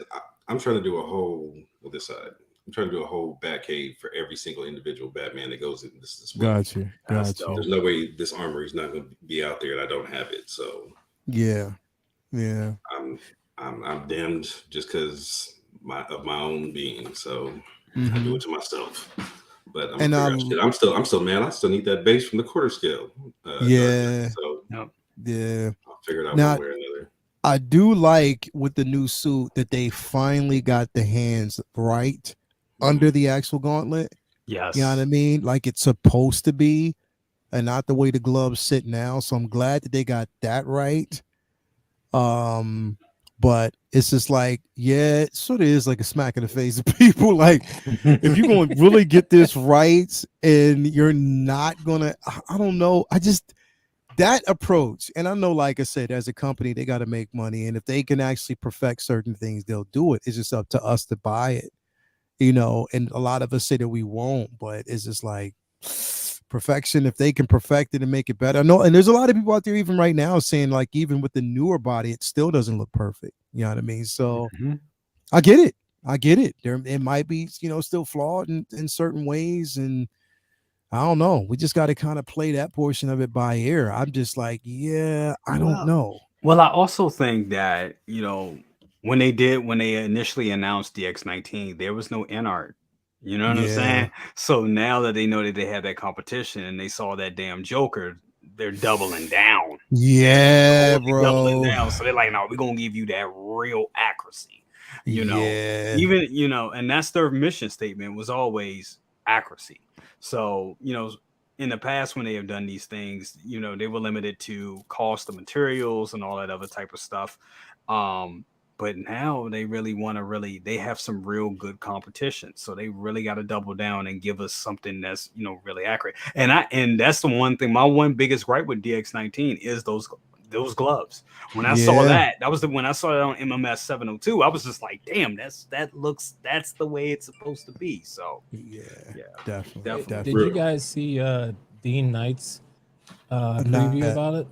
I'm trying to do a whole this side. I'm trying to do a whole Batcave for every single individual Batman that goes in this display. Gotcha. There's no way this armory is not going to be out there and I don't have it. So I'm dimmed just because of my own being. So I do it to myself. But I'm still man. I still need that base from the quarter scale. So I'll figure it out one way or another. I do like with the new suit that they finally got the hands right under the actual gauntlet. Yes. You know what I mean? Like it's supposed to be, and not the way the gloves sit now. So I'm glad that they got that right. But it's just like, it sort of is like a smack in the face of people. Like, if you're going to really get this right and you're not going to, I don't know. That approach, and I know, like I said, as a company, they got to make money. And if they can actually perfect certain things, they'll do it. It's just up to us to buy it, and a lot of us say that we won't, but it's just like perfection. If they can perfect it and make it better. I know, and there's a lot of people out there even right now saying like, even with the newer body, it still doesn't look perfect. You know what I mean? So I get it. It might be, still flawed in certain ways. And I don't know. We just got to kind of play that portion of it by ear. I'm just like, I don't know. Well, I also think that, when they initially announced DX19, there was no in art. You know what I'm saying? So now that they know that they have that competition and they saw that damn Joker, they're doubling down. Yeah, bro. Doubling down. So they're like, no, we're going to give you that real accuracy. Even, and that's their mission statement was always accuracy. So, in the past, when they have done these things, they were limited to cost of materials and all that other type of stuff. But now they really want to they have some real good competition. So they really got to double down and give us something that's, really accurate. And that's the one thing, my one biggest gripe with DX19 is those gloves. When I saw when I saw it on MMS 702, I was just like, damn, that's the way it's supposed to be. So definitely. Did you guys see Dean Knight's preview about it?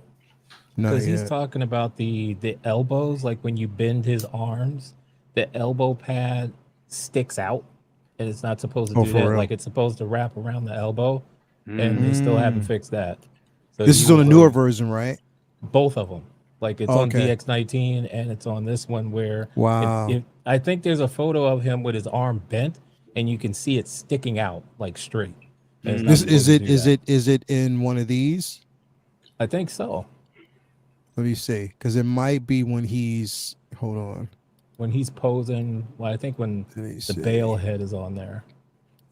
Because he's talking about the elbows, like when you bend his arms, the elbow pad sticks out, and it's not supposed to do that. Real? Like it's supposed to wrap around the elbow, and they still haven't fixed that. So this is on a newer version, right? Both of them. Like it's on DX19 and it's on this one where I think there's a photo of him with his arm bent, and you can see it sticking out like straight. Is it in one of these? I think so. Let me see, because it might be when he's. Hold on. when he's posing. Well, I think when the Bale head is on there.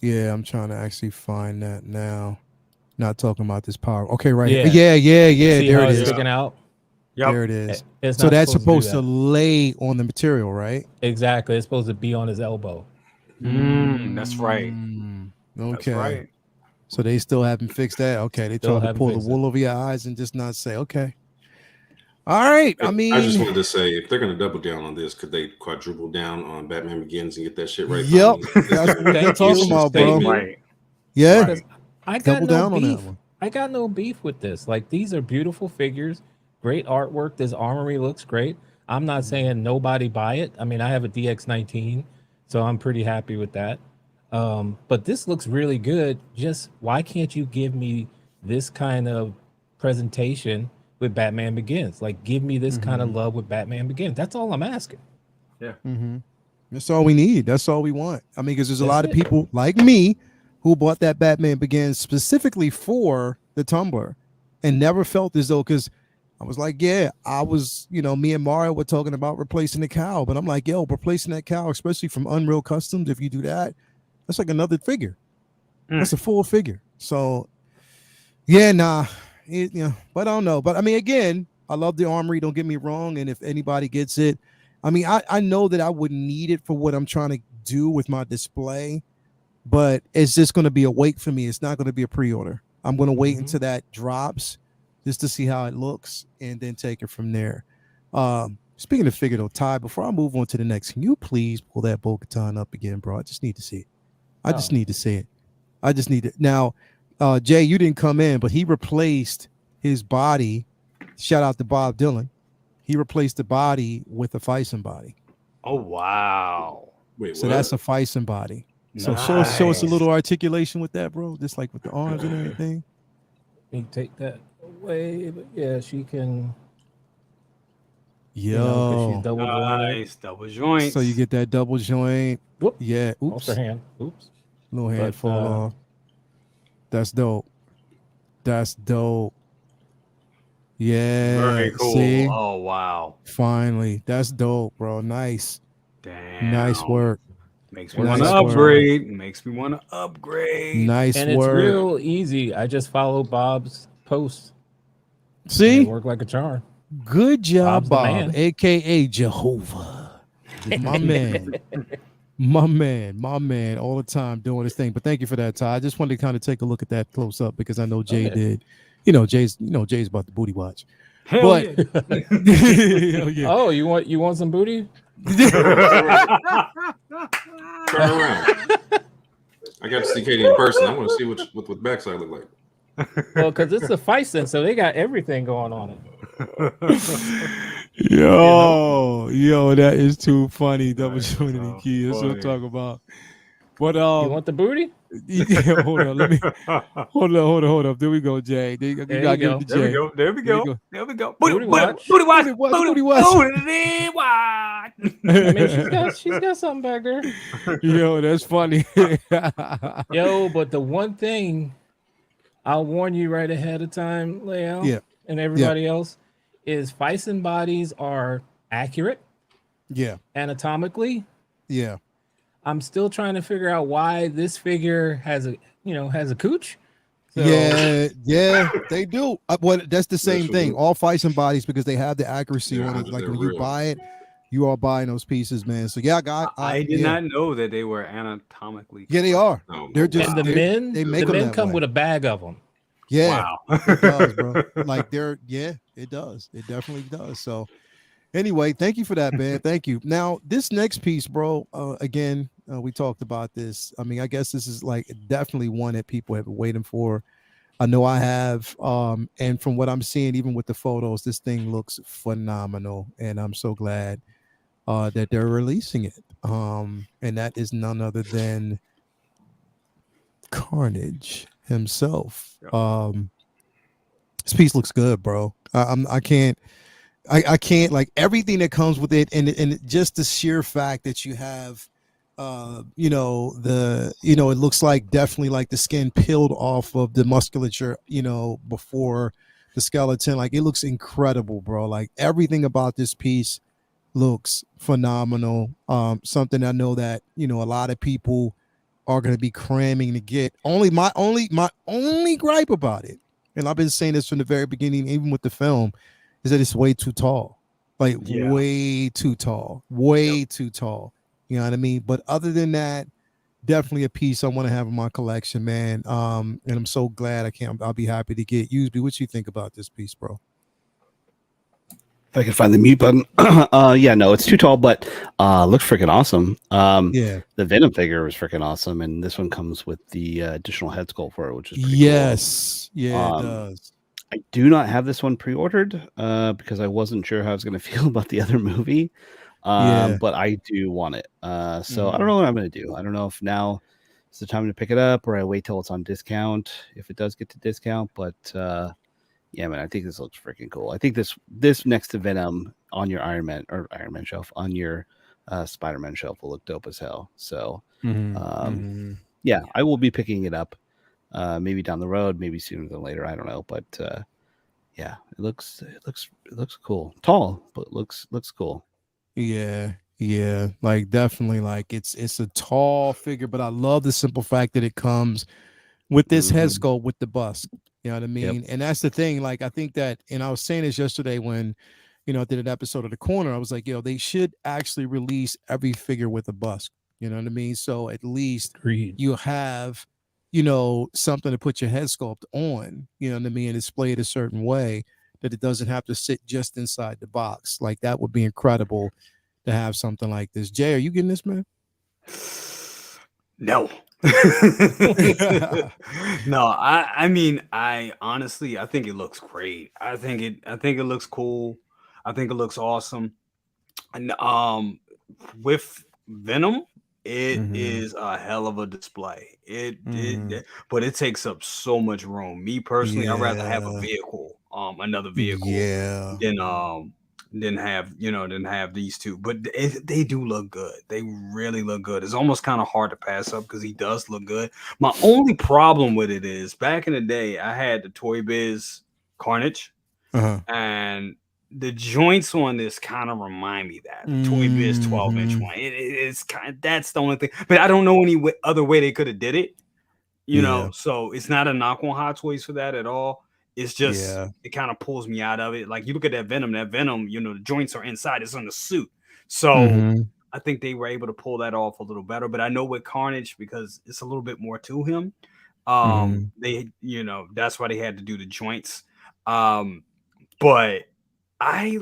Yeah, I'm trying to actually find that now. Not talking about this power. Okay, right. Yeah. Yeah. See There how it it's is. sticking out? Yep. There it is. It's So not that's to do supposed to that. lay on the material, right? Exactly. It's supposed to be on his elbow. That's right. Okay. That's right. So they still haven't fixed that. Okay, they Still tried to haven't pull the fixed wool over your eyes and just not say, okay. All right. I mean, I just wanted to say, if they're going to double down on this, could they quadruple down on Batman Begins and get that shit right? Yep. Finally? That's what I'm talking about, bro. Statement. Right. Yeah. Right. I got Double no down on that beef. one. I got no beef with this. Like, these are beautiful figures, great artwork. This Armory looks great. I'm not saying nobody buy it. I mean, I have a DX19, so I'm pretty happy with that. But this looks really good. Just why can't you give me this kind of presentation with Batman Begins? Like, give me this kind of love with Batman Begins. That's all I'm asking. Yeah. That's all we need. That's all we want. I mean, because there's a That's lot of it. people like me who bought that Batman Begins specifically for the Tumblr and never felt as though, because I was like, yeah, I was, me and Mario were talking about replacing the cow, but I'm like, yo, replacing that cow, especially from Unreal Customs, if you do that, that's like another figure. That's a full figure. So, yeah, but I don't know. But I mean, again, I love the Armory. Don't get me wrong. And if anybody gets it, I mean, I know that I wouldn't need it for what I'm trying to do with my display, but it's just going to be a wait for me. It's not going to be a pre-order. I'm going to wait until that drops just to see how it looks and then take it from there. Speaking of figure though, Ty, before I move on to the next, can you please pull that Bo-Katan up again, bro? I just need to see it. I just need to see it. I just need it. Now, Jay, you didn't come in, but he replaced his body. Shout out to Bob Dylan. He replaced the body with a Fison body. Oh wow. Wait, So what? that's a Fison body. So Nice. show us a little articulation with that, bro. Just like with the arms and everything. You take that away, but yeah, she can. Yo. 'cause she's double jointed. Nice double joints. So you get that double joint. Whoop. Yeah. Off Oops. her hand. Oops. Little hand But, fall off. That's dope. That's dope. Yeah. very cool. See? Oh wow. Finally. That's dope, bro. Nice. Damn. Nice work. Makes me Nice want to work. upgrade. Makes me want to upgrade. Nice And it's work. real easy. I just follow Bob's post. See? It worked like a charm. Good job, Bob's the Bob, man. aka Jehovah. My man. My man, all the time doing his thing. But thank you for that, Ty. I just wanted to kind of take a look at that close up because I know Jay did. Jay's about the booty watch. Hell But Hell yeah. Oh, you want some booty? Turn around. I got to see Katie in person. I want to see what backside look like. Well, because it's a Fison, so they got everything going on it. Yo, that is too funny. Double jointed and key. That's what I'm funny. talking about. But You want the booty? yeah, hold on. Let me hold up. There we go, Jay. You gotta you give go. it to There Jay. we go. There we There you go. go. There we go. Booty watch. Booty watch. Booty watch. Booty Booty watch. watch. I mean, she's got something back there. Yo, that's funny. Yo, but the one thing I'll warn you right ahead of time, Leo, Yeah. and everybody else, is Fison bodies are accurate Yeah. anatomically. Yeah. I'm still trying to figure out why this figure has a cooch. So, Yeah, they do. Well, that's the same That's thing. what- All Fison bodies because they have the accuracy Yeah, on it. Like they're when you real. buy it, you are buying those pieces, man. So yeah, I did yeah. not know that they were anatomically. Yeah, they are. No, They're just and the men, they make the them men that come way. with a bag of them. Yeah, Wow. it does, bro. Like it does. It definitely does. So anyway, thank you for that, man. Thank you. Now, this next piece, bro, again, we talked about this. I mean, I guess this is like definitely one that people have been waiting for. I know I have. And from what I'm seeing, even with the photos, this thing looks phenomenal. And I'm so glad that they're releasing it. And that is none other than Carnage himself. This piece looks good, bro. I can't like everything that comes with it, and just the sheer fact that you have it looks like definitely like the skin peeled off of the musculature, before the skeleton. Like it looks incredible, bro. Like everything about this piece looks phenomenal. Something I know that a lot of people are going to be cramming to get. My only gripe about it, and I've been saying this from the very beginning, even with the film, is that it's way too tall. Like way too tall. Way too tall. You know what I mean? But other than that, definitely a piece I want to have in my collection, man. And I'm so glad I'll be happy to get used. What you think about this piece, bro? If I can find the mute button. Yeah, no, it's too tall, but looks freaking awesome. Yeah. The Venom figure was freaking awesome, and this one comes with the additional head sculpt for it, which is pretty yes. cool. Yeah, it does. I do not have this one pre-ordered because I wasn't sure how I was going to feel about the other movie. But I do want it. So I don't know what I'm going to do. I don't know if now is the time to pick it up or I wait till it's on discount if it does get to discount. But yeah, man, I think this looks freaking cool. I think this next to Venom on your Iron Man shelf, on your Spider-Man shelf will look dope as hell. So yeah, I will be picking it up. Maybe down the road, maybe sooner than later. I don't know, but yeah, it looks cool. Tall, but looks cool. Yeah, like definitely, like it's a tall figure, but I love the simple fact that it comes with this head sculpt with the bust. You know what I mean? Yep. And that's the thing. Like I think that, and I was saying this yesterday when I did an episode of The Corner. I was like, they should actually release every figure with a bust. You know what I mean? So at least you have something to put your head sculpt on. You know what I mean? And display it a certain way that it doesn't have to sit just inside the box. Like that would be incredible to have something like this. Jay, are you getting this, man? No. No, I mean, I honestly, I think it looks great. I think it looks cool. I think it looks awesome. And with Venom, it is a hell of a display. But it takes up so much room. Me personally, I'd rather have a vehicle, another vehicle than have these two. But they do look good. They really look good. It's almost kind of hard to pass up because he does look good. My only problem with it is back in the day, I had the Toy Biz Carnage, and the joints on this kind of remind me that the Toy Biz 12-inch one. It's kind of, that's the only thing. But I don't know any other way they could have did it. So it's not a knock on Hot Toys for that at all. It's just it kind of pulls me out of it. Like you look at that Venom, the joints are inside, it's on the suit. So I think they were able to pull that off a little better. But I know with Carnage, because it's a little bit more to him, they, that's why they had to do the joints. But I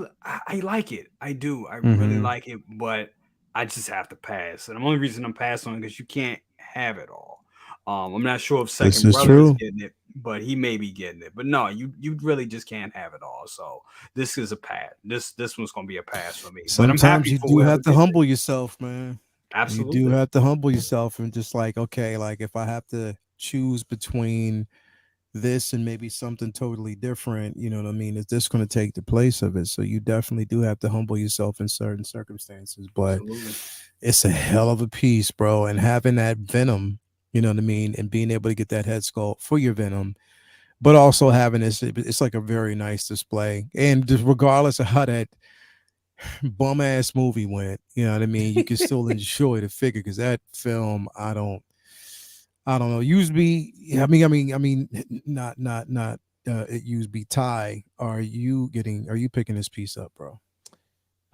like it. I do. I really like it, but I just have to pass. And the only reason I'm passing on because you can't have it all. I'm not sure if Second Brother is getting it, but he may be getting it. But no, you really just can't have it all. So this is a pass. This one's gonna be a pass for me. Sometimes you do have to humble yourself, man. Absolutely. You do have to humble yourself and just like, okay, like if I have to choose between this and maybe something totally different, you know what I mean? Is this going to take the place of it? So you definitely do have to humble yourself in certain circumstances, but it's a hell of a piece, bro. And having that Venom, you know what I mean? And being able to get that head sculpt for your Venom, but also having this, it's like a very nice display. And just regardless of how that bum ass movie went, you know what I mean? You can still enjoy the figure because that film, I don't know. Used be, I mean, not. It used be Ty. Are you picking this piece up, bro?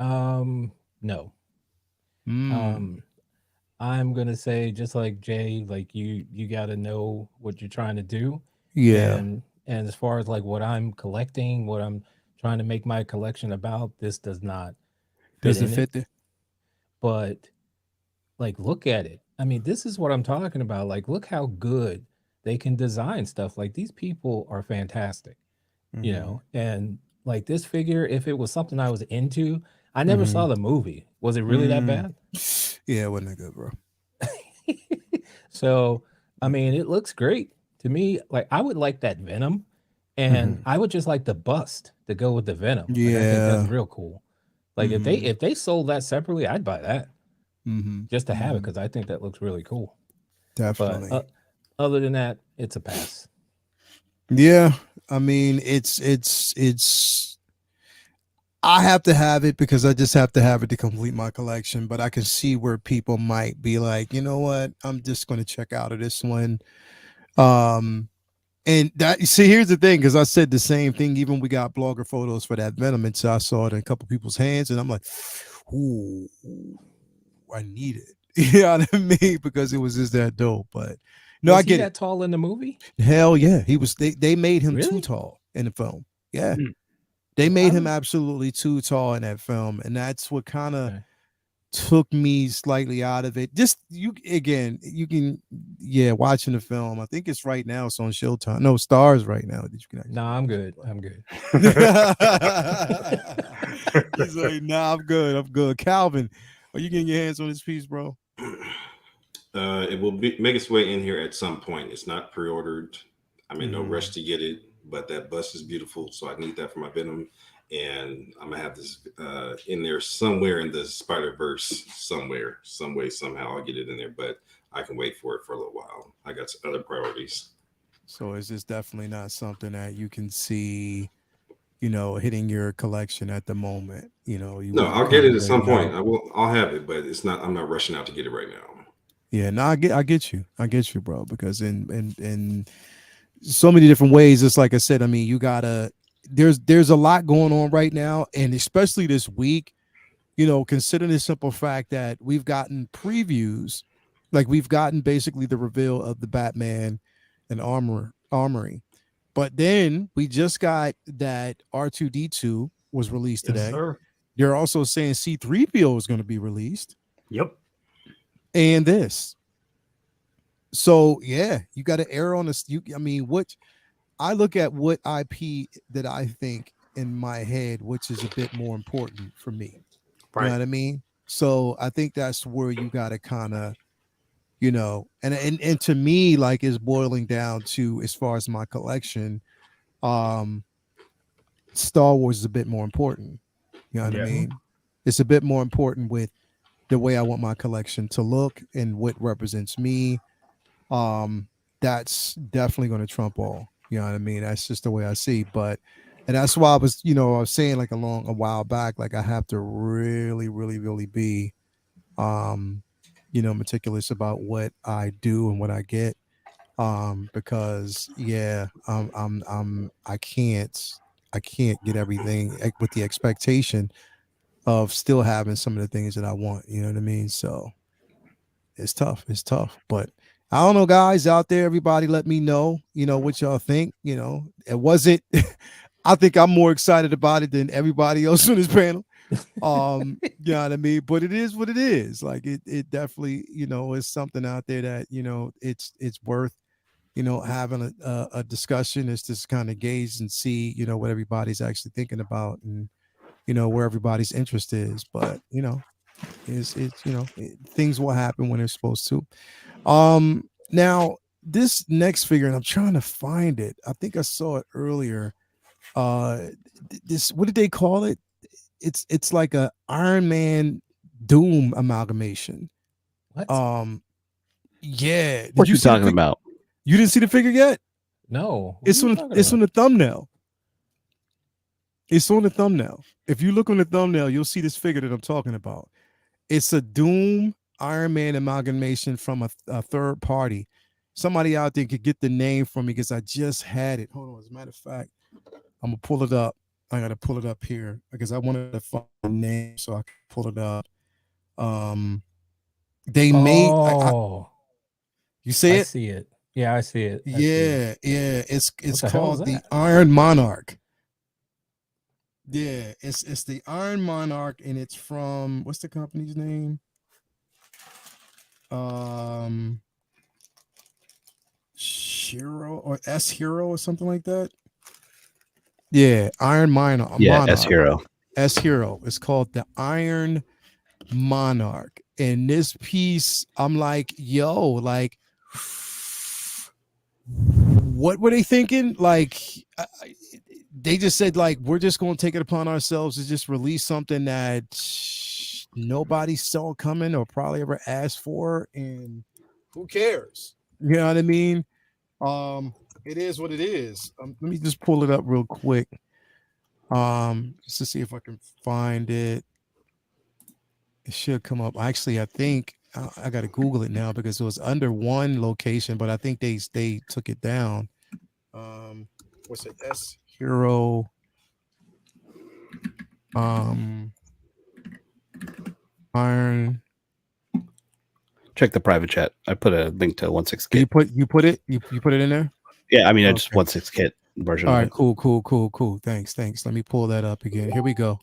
No. I'm gonna say just like Jay, like you got to know what you're trying to do. Yeah. And as far as like what I'm collecting, what I'm trying to make my collection about, this does not fit there. But like, look at it. I mean, this is what I'm talking about. Like, look how good they can design stuff. Like, these people are fantastic, and like this figure, if it was something I was into, I never saw the movie. Was it really that bad? Yeah, it wasn't that good, bro. So, I mean, it looks great to me. Like, I would like that Venom, and I would just like the bust to go with the Venom. Like, I think that's real cool. Like, if they sold that separately, I'd buy that. Just to have it, because I think that looks really cool. Definitely. But other than that, it's a pass. Yeah, I mean, it's I have to have it because I just have to have it to complete my collection. But I can see where people might be like, you know what, I'm just going to check out of this one. And that, see, here's the thing, because I said the same thing. Even we got blogger photos for that Venom, and so I saw it in a couple people's hands, and I'm like, ooh, I need it. You know what I mean? Because it was just that dope. But no, I get that tall in the movie? Hell yeah, he was. They made him too Really? tall in the film. Yeah, they made him absolutely too tall in that film, and that's what kind of took me slightly out of it. Just you can watching the film. I think it's right now. It's on Showtime. No, Stars right now. Did you connect? No, I'm good. I'm good. He's like, nah, I'm good. I'm good. Calvin, are you getting your hands on this piece, bro? It will make its way in here at some point. It's not pre-ordered. I'm in no rush to get it, but that bust is beautiful, so I need that for my Venom. And I'm gonna have this in there somewhere in the Spider-Verse, somewhere, some way, somehow. I'll get it in there, but I can wait for it for a little while. I got some other priorities. So is this definitely not something that you can see, hitting your collection at the moment? No, I'll get it at some point. I'll have it, but it's not. I'm not rushing out to get it right now. Yeah, no, I get you, bro. Because in so many different ways, it's like I said. I mean, you gotta. There's a lot going on right now, and especially this week. Considering the simple fact that we've gotten previews, like we've gotten basically the reveal of the Batman and Armory, but then we just got that R2D2 was released today. Sir. They're also saying C3PO is going to be released. Yep. And this. So yeah, you got to err on this. What I look at what IP that I think in my head, which is a bit more important for me. Right. You know what I mean? So I think that's where you got to kind of, and to me, like, is boiling down to, as far as my collection, Star Wars is a bit more important. You know what I mean? It's a bit more important with the way I want my collection to look and what represents me. That's definitely going to trump all. You know what I mean? That's just the way I see. And that's why I was saying like a while back, like I have to really, really, really be, meticulous about what I do and what I get. Because I can't get everything with the expectation of still having some of the things that I want. You know what I mean? So it's tough. But I don't know, guys out there, everybody, let me know, what y'all think. It wasn't, I think I'm more excited about it than everybody else on this panel. You know what I mean? But it is what it is. Like it definitely, is something out there that, it's worth, having a discussion. Is to kind of gauge and see, what everybody's actually thinking about and, where everybody's interest is. But, things will happen when they're supposed to. Now this next figure, and I'm trying to find it. I think I saw it earlier. This, what did they call it? It's like a Iron Man Doom amalgamation. What? Yeah. What you talking about? You didn't see the figure yet? No. It's on the thumbnail. It's on the thumbnail. If you look on the thumbnail, you'll see this figure that I'm talking about. It's a Doom Iron Man amalgamation from a third party. Somebody out there could get the name from me because I just had it. Hold on. As a matter of fact, I'm gonna pull it up. I gotta pull it up here because I wanted to find the name so I can pull it up. They made. You see it? I see it. Yeah, I see it. Yeah. It's called the Iron Monarch. Yeah, it's the Iron Monarch, and it's from, what's the company's name? Shiro or S Hero or something like that. Yeah, Iron Monarch. Yeah, S Hero. S Hero. It's called the Iron Monarch. And this piece, I'm like, yo, like, what were they thinking? Like, they just said, like, we're just going to take it upon ourselves to just release something that nobody saw coming or probably ever asked for, and who cares? You know what I mean? It is what it is. Let me just pull it up real quick. Just to see if I can find it. It should come up. Actually, I think I got to Google it now because it was under one location, but I think they took it down. What's it? S Hero. Iron. Check the private chat. I put a link to 1/6 kit. You put it in there? Yeah, I mean, I just 1/6 kit version. All of right, it. cool. Thanks. Let me pull that up again. Here we go.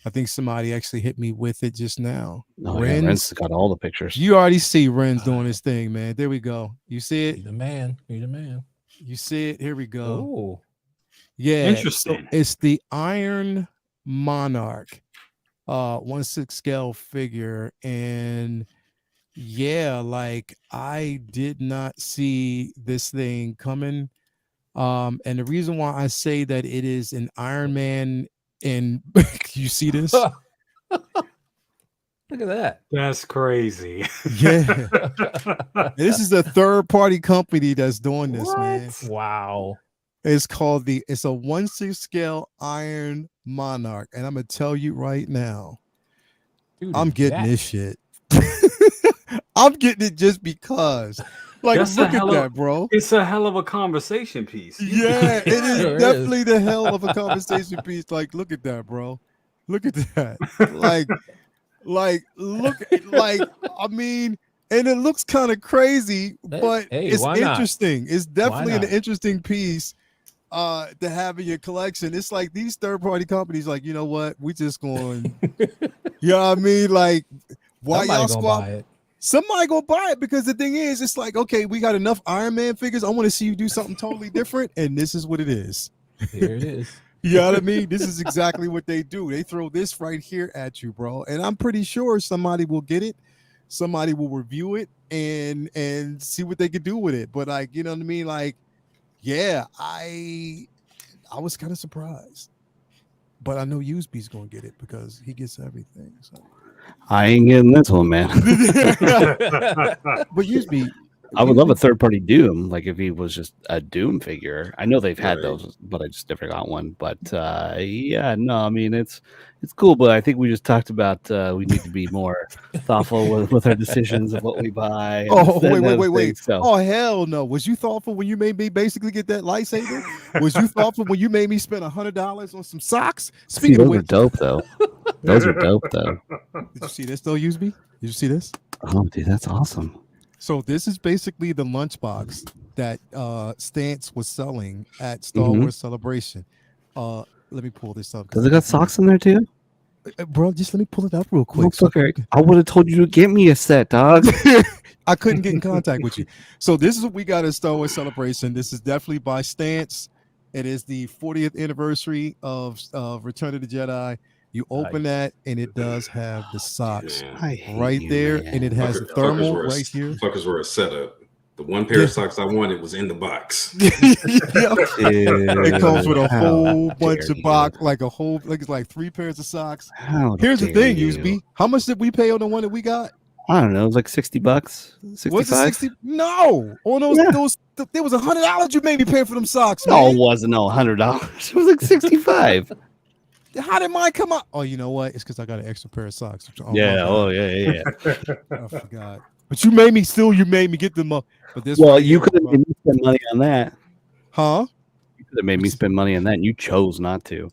I think somebody actually hit me with it just now. Oh, yeah, Ren's got all the pictures. You already see Ren's doing his thing, man. There we go. You see it? He's the man. You see it? Here we go. Oh, yeah. Interesting. So it's the Iron Monarch, 1/6 scale figure, and yeah, like I did not see this thing coming. And the reason why I say that it is an Iron Man, and you see this? look at that. That's crazy. Yeah. This is a third-party company that's doing this, man. Wow. It's called it's a 1/6 scale Iron Monarch, and I'm gonna tell you right now, Dude, I'm getting this shit. I'm getting it just because. Like, look at that, bro. It's a hell of a conversation piece. Yeah, it is Sure definitely the hell of a conversation piece. Like, look at that, bro. Look at that. I mean, and it looks kind of crazy, but it's interesting. It's definitely an interesting piece to have in your collection. It's like these third-party companies, like, you know what? We just going, you know what I mean? Like, why y'all squat? Somebody gonna buy it because the thing is, it's like, okay, we got enough Iron Man figures. I want to see you do something totally different, and this is what it is. Here it is. You know what I mean? This is exactly what they do. They throw this right here at you, bro. And I'm pretty sure somebody will get it. Somebody will review it and see what they can do with it. But like, you know what I mean? Like, yeah, I was kind of surprised. But I know Usebe's gonna get it because he gets everything. So. I ain't getting this one, man. But Usebe, I would love a third-party Doom, like if he was just a Doom figure. I know they've had those, but I just never got one. But yeah, no, I mean it's cool, but I think we just talked about we need to be more thoughtful with our decisions of what we buy. Oh, wait. So. Oh, hell no. Was you thoughtful when you made me basically get that lightsaber? Was you thoughtful when you made me spend $100 on some socks? Speaking of which, are dope though. Those are dope though. Did you see this though, Usebe? Did you see this? Oh, dude, that's awesome. So this is basically the lunchbox that Stance was selling at Star Wars Celebration. Let me pull this up. Does it got socks in there too? Bro, just let me pull it up real quick. I would have told you to get me a set, dog. I couldn't get in contact with you. So this is what we got at Star Wars Celebration. This is definitely by Stance. It is the 40th anniversary of Return of the Jedi. You open that, and it does have the socks right there, and it has a thermal right here. Fuckers were a setup. The one pair of socks I wanted was in the box. It comes with a whole bunch of box, like it's like 3 pairs of socks. Here's the thing, Usebe. How much did we pay on the one that we got? I don't know. It was like $60. 65? Was it 60? No. On those there was $100 you made me pay for them socks, man. No, it wasn't $100. It was like 65. How did mine come out? Oh, you know what? It's because I got an extra pair of socks. Yeah. I forgot. But you made me get them up. But this you could have made me spend money on that. Huh? You could have made me spend money on that, and you chose not to.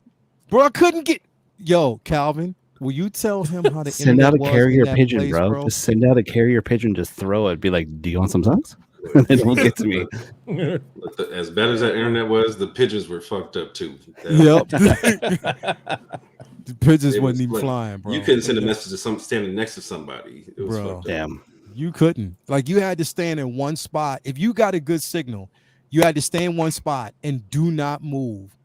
Bro, I couldn't get. Yo, Calvin, will you tell him how to send out a carrier pigeon, bro? Just send out a carrier pigeon. Just throw it. Be like, do you want some socks? And then it'll get to me. As bad as that internet was, the pigeons were fucked up too. Yep. The pigeons wasn't even flying, bro. You couldn't send a message to standing next to somebody. It was fucked up. Damn. You couldn't. Like, you had to stand in one spot. If you got a good signal, you had to stay in one spot and do not move.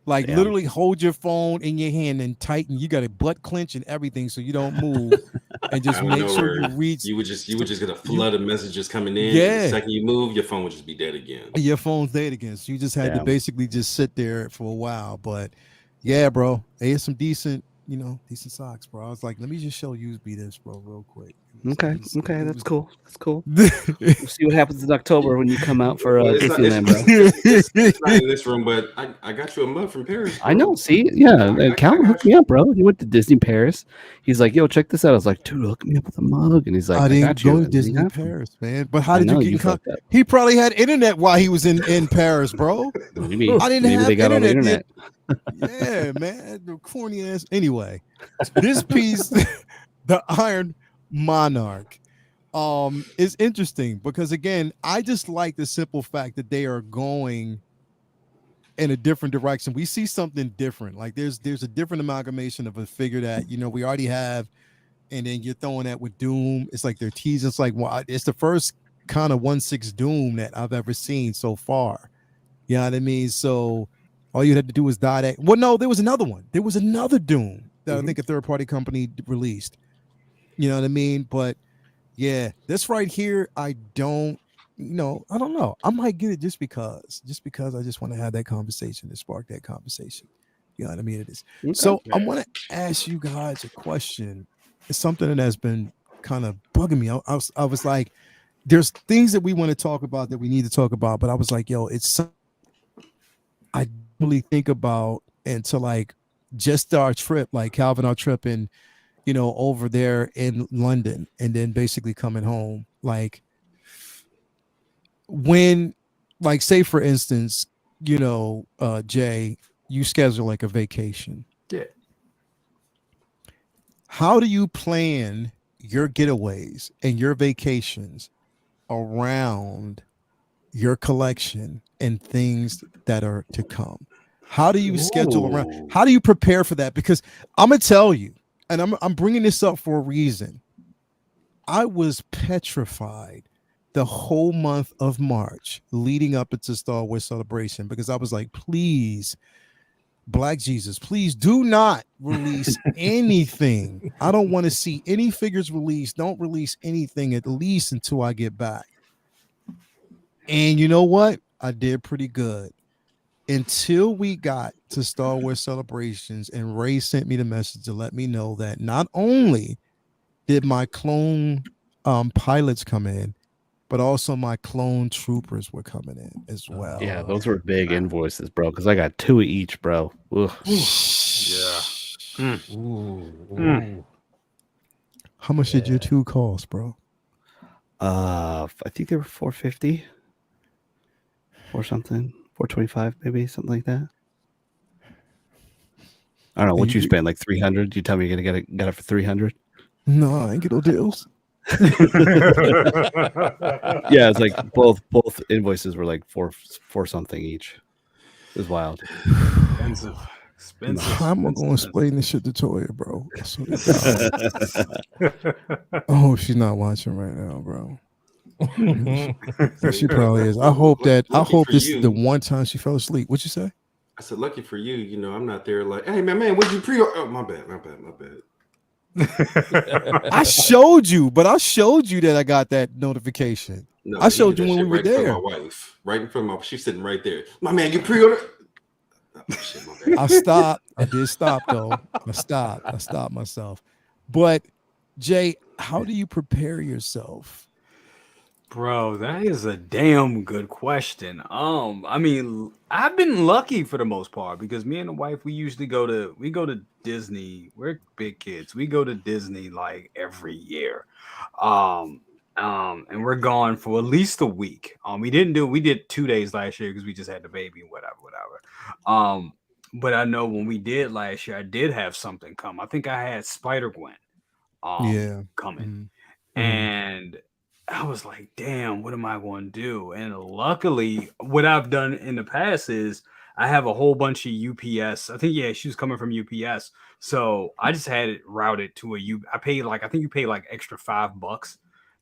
Like, literally hold your phone in your hand and tighten. You got to butt clench and everything so you don't move, and just make sure you reach. You would just get a flood of messages coming in. Yeah. The second you move, your phone would just be dead again. Your phone's dead again. So you just had to basically just sit there for a while. But yeah, bro, they had some decent decent socks, bro. I was like, let me just show USB this, bro, real quick. Okay, that's cool. That's cool. We'll We'll see what happens in October when you come out for Well, Disneyland, bro. it's not in this room, but I got you a mug from Paris. Bro. I know. See, yeah, Calvin hooked me up, bro. He went to Disney Paris. He's like, "Yo, check this out." I was like, "Dude, hook me up with a mug." And he's like, I didn't got you. go to And he Disney got Paris, man. But how I did know, you you get fucked up. He probably had internet while he was in Paris, bro. Maybe I didn't have they got on the internet. Yeah, man. The corny ass. Anyway, this piece, the Iron Monarch, is interesting because again, I just like the simple fact that they are going in a different direction. We see something different. Like there's a different amalgamation of a figure that we already have, and then you're throwing that with Doom. It's like they're teasing. It's like, well, it's the first kind of 1/6 Doom that I've ever seen so far. You know what I mean? So all you had to do was die that. Well, no, there was another one. There was another Doom that I think a third-party company released. You know what I mean? But yeah, this right here, I don't know. I might get it just because I just want to have that conversation to spark that conversation. You know what I mean? It is. Okay. So I want to ask you guys a question. It's something that has been kind of bugging me. I was like, there's things that we want to talk about that we need to talk about, but I was like, yo, it's I really think about until like just our trip, like Calvin, our trip in, over there in London, and then basically coming home. Like when, like, say for instance, Jay, you schedule like a vacation. Yeah. How do you plan your getaways and your vacations around your collection and things that are to come? How do you schedule around? How do you prepare for that? Because I'm gonna tell you, and I'm bringing this up for a reason. I was petrified the whole month of March leading up into Star Wars Celebration because I was like, please, Black Jesus, please do not release anything. I don't want to see any figures released. Don't release anything at least until I get back. And you know what? I did pretty good until we got to Star Wars Celebrations, and Ray sent me the message to let me know that not only did my clone pilots come in, but also my clone troopers were coming in as well. Yeah, those were big invoices, bro, because I got 2 of each, bro. Ugh. Yeah. How much did your 2 cost, bro? I think they were $450 or something, $425 maybe, something like that. I don't know what you spent, like $300. You tell me you're gonna get it for $300. No, I ain't get no deals. Yeah, it's like both invoices were like four something each. It was wild. Expensive. I'm gonna go explain this shit to Toya, bro. I hope she's not watching right now, bro. She probably is. I hope this is the one time she fell asleep. What'd you say? I said, lucky for you, I'm not there like, hey man, what'd you pre-order? Oh, my bad. I showed you that I got that notification. No, I showed you when we were there. My wife, right in front of she's sitting right there. My man, you pre-ordered? Oh, shit, my bad. I stopped. I did stop though. I stopped myself. But Jay, how do you prepare yourself? Bro, that is a damn good question. I mean, I've been lucky for the most part because me and the wife, we go to Disney. We're big kids. We go to Disney like every year. And we're gone for at least a week. We did 2 days last year because we just had the baby, whatever. But I know when we did last year, I did have something come. I think I had Spider-Gwen coming. And I was like, damn, what am I going to do? And luckily, what I've done in the past is I have a whole bunch of UPS. I think, she was coming from UPS. So I just had it routed to I think you pay like extra $5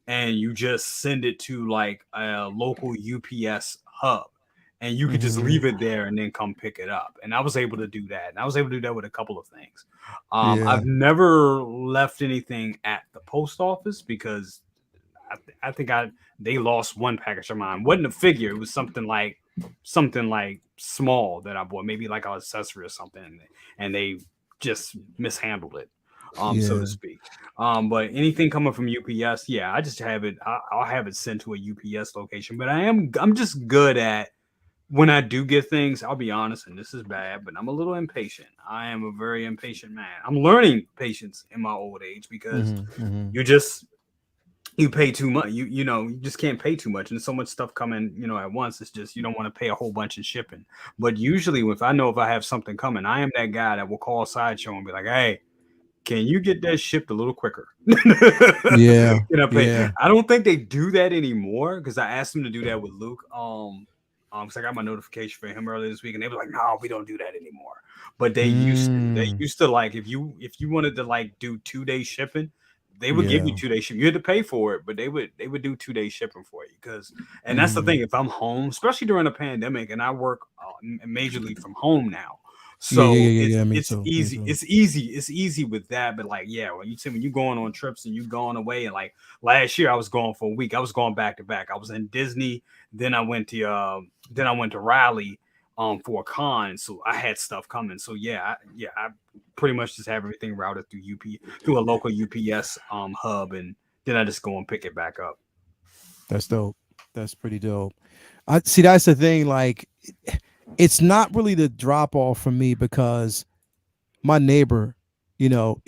and you just send it to like a local UPS hub and you could just leave it there and then come pick it up. And I was able to do that. And I was able to do that with a couple of things. I've never left anything at the post office because I think they lost one package of mine. It wasn't a figure. It was something like small that I bought, maybe like an accessory or something. And they just mishandled it, so to speak. But anything coming from UPS, yeah, I just have it. I'll have it sent to a UPS location. But I'm just good at when I do get things. I'll be honest, and this is bad, but I'm a little impatient. I am a very impatient man. I'm learning patience in my old age because you pay too much. You know, you just can't pay too much, and so much stuff coming, you know, at once. It's just you don't want to pay a whole bunch in shipping. But usually, if I have something coming, I am that guy that will call Sideshow and be like, "Hey, can you get that shipped a little quicker?" Yeah, Can I pay? yeah. I don't think they do that anymore because I asked them to do that with Luke. Because I got my notification for him earlier this week, and they were like, "No, we don't do that anymore." But they used to. They used to like if you wanted to like do 2-day shipping, they would give you 2-day shipping. You had to pay for it, but they would do 2-day shipping for you because. And that's the thing. If I'm home, especially during a pandemic, and I work majorly from home now. So it's easy. It's easy with that. But like, yeah, when you going on trips and you going away, and like last year I was going for a week. I was going back to back. I was in Disney, then I went to Raleigh for a con. So I had stuff coming. So I pretty much just have everything routed through a local UPS hub, and then I just go and pick it back up. That's dope. That's pretty dope. I see. That's the thing. Like, it's not really the drop off for me because my neighbor, you know,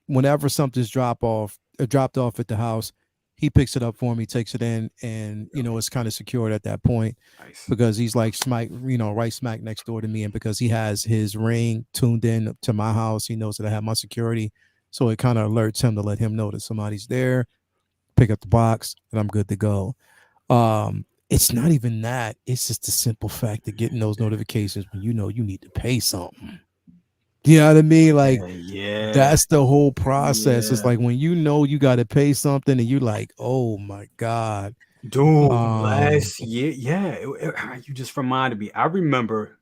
whenever something's dropped off at the house, he picks it up for me, takes it in, and you know, it's kind of secured at that point. Nice. Because he's like right smack next door to me, and because he has his ring tuned in to my house, he knows that I have my security, so it kind of alerts him to let him know that somebody's there. Pick up the box, and I'm good to go. It's not even that. It's just the simple fact of getting those notifications when you know you need to pay something. You know what I mean? Like, that's the whole process. It's like when you know you got to pay something and you're like, oh my God. Dude, last year, you just reminded me. I remember,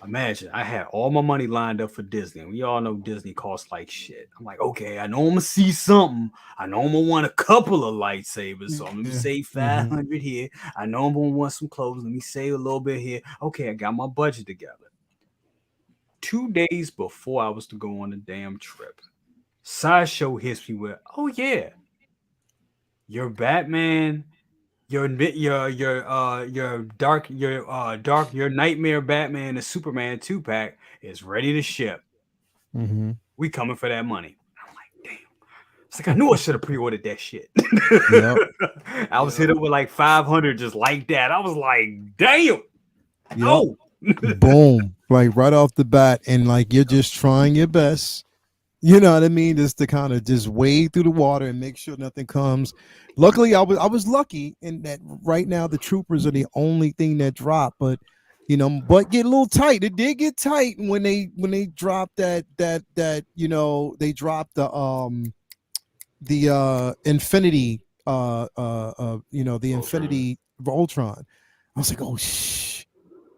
imagine, I had all my money lined up for Disney. And we all know Disney costs like shit. I'm like, okay, I know I'm gonna see something. I know I'm gonna want a couple of lightsabers. So I'm gonna save 500 here. I know I'm gonna want some clothes. Let me save a little bit here. Okay, I got my budget together. 2 days before I was to go on the damn trip, Sideshow hits me with, oh yeah, your Batman, your Nightmare Batman and Superman 2-pack is ready to ship. We coming for that money. I'm like, damn. It's like I knew I should have pre-ordered that shit. I was hit up with like 500 just like that. I was like, damn. No. Boom. Like right off the bat, and like you're just trying your best. You know what I mean? Just to kind of just wade through the water and make sure nothing comes. Luckily, I was lucky in that right now the troopers are the only thing that dropped, but you know, but get a little tight. It did get tight when they dropped that you know, they dropped the Infinity you know, the Infinity Voltron. I was like, oh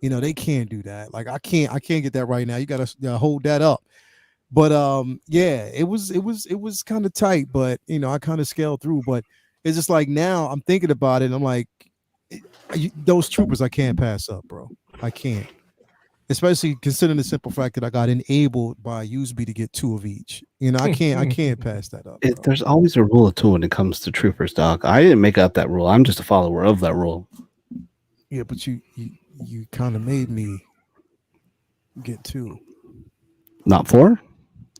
you know, they can't do that. Like I can't get that right now. You gotta hold that up. But it was kind of tight, but you know, I kind of scaled through. But it's just like now I'm thinking about it, and I'm like, those troopers I can't pass up, bro. I can't, especially considering the simple fact that I got enabled by USB to get 2 of each. You know, I can't pass that up. There's always a rule of 2 when it comes to troopers, Doc. I didn't make up that rule. I'm just a follower of that rule. Yeah, but you kind of made me get 2. Not 4?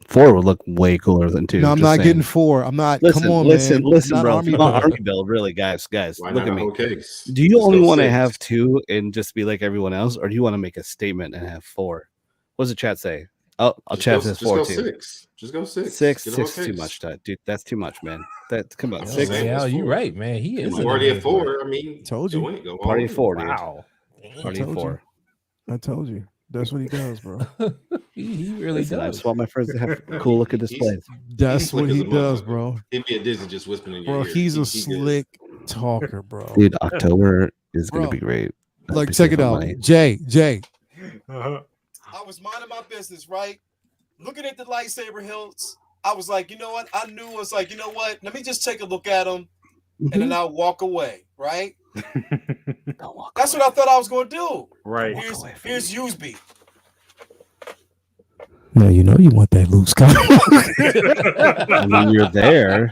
4 would look way cooler than 2. No, I'm not getting 4. I'm not. Listen, come on, listen, man. listen, bro. Army Army build, really, guys. Why look not at me. Case? Do you only want to have 2 and just be like everyone else, or do you want to make a statement and have 4? What does the chat say? Oh, I'll chat says 4 too. 6. Just go 6. 6 is too much, dude. That's too much, man. Come on, 6. Yeah, you're right, man. He is already at 4. I mean, told you. Party 4, dude. Wow. Party 4. I told you. That's what he does, bro. he really does. I just want my friends to have cool looking displays. That's what he does, bro. He'd be at Disney just whispering in your ear. Bro, he's a slick talker, bro. Dude, October is going to be great. Like, check it out. Jay. I was minding my business, right? Looking at the lightsaber hilts. I was like, you know what? I knew it was like, you know what? Let me just take a look at them, and then I'll walk away, right? That's what I thought I was going to do. Right. Here's USB. No, you know you want that Luke Skywalker. I mean, you're there.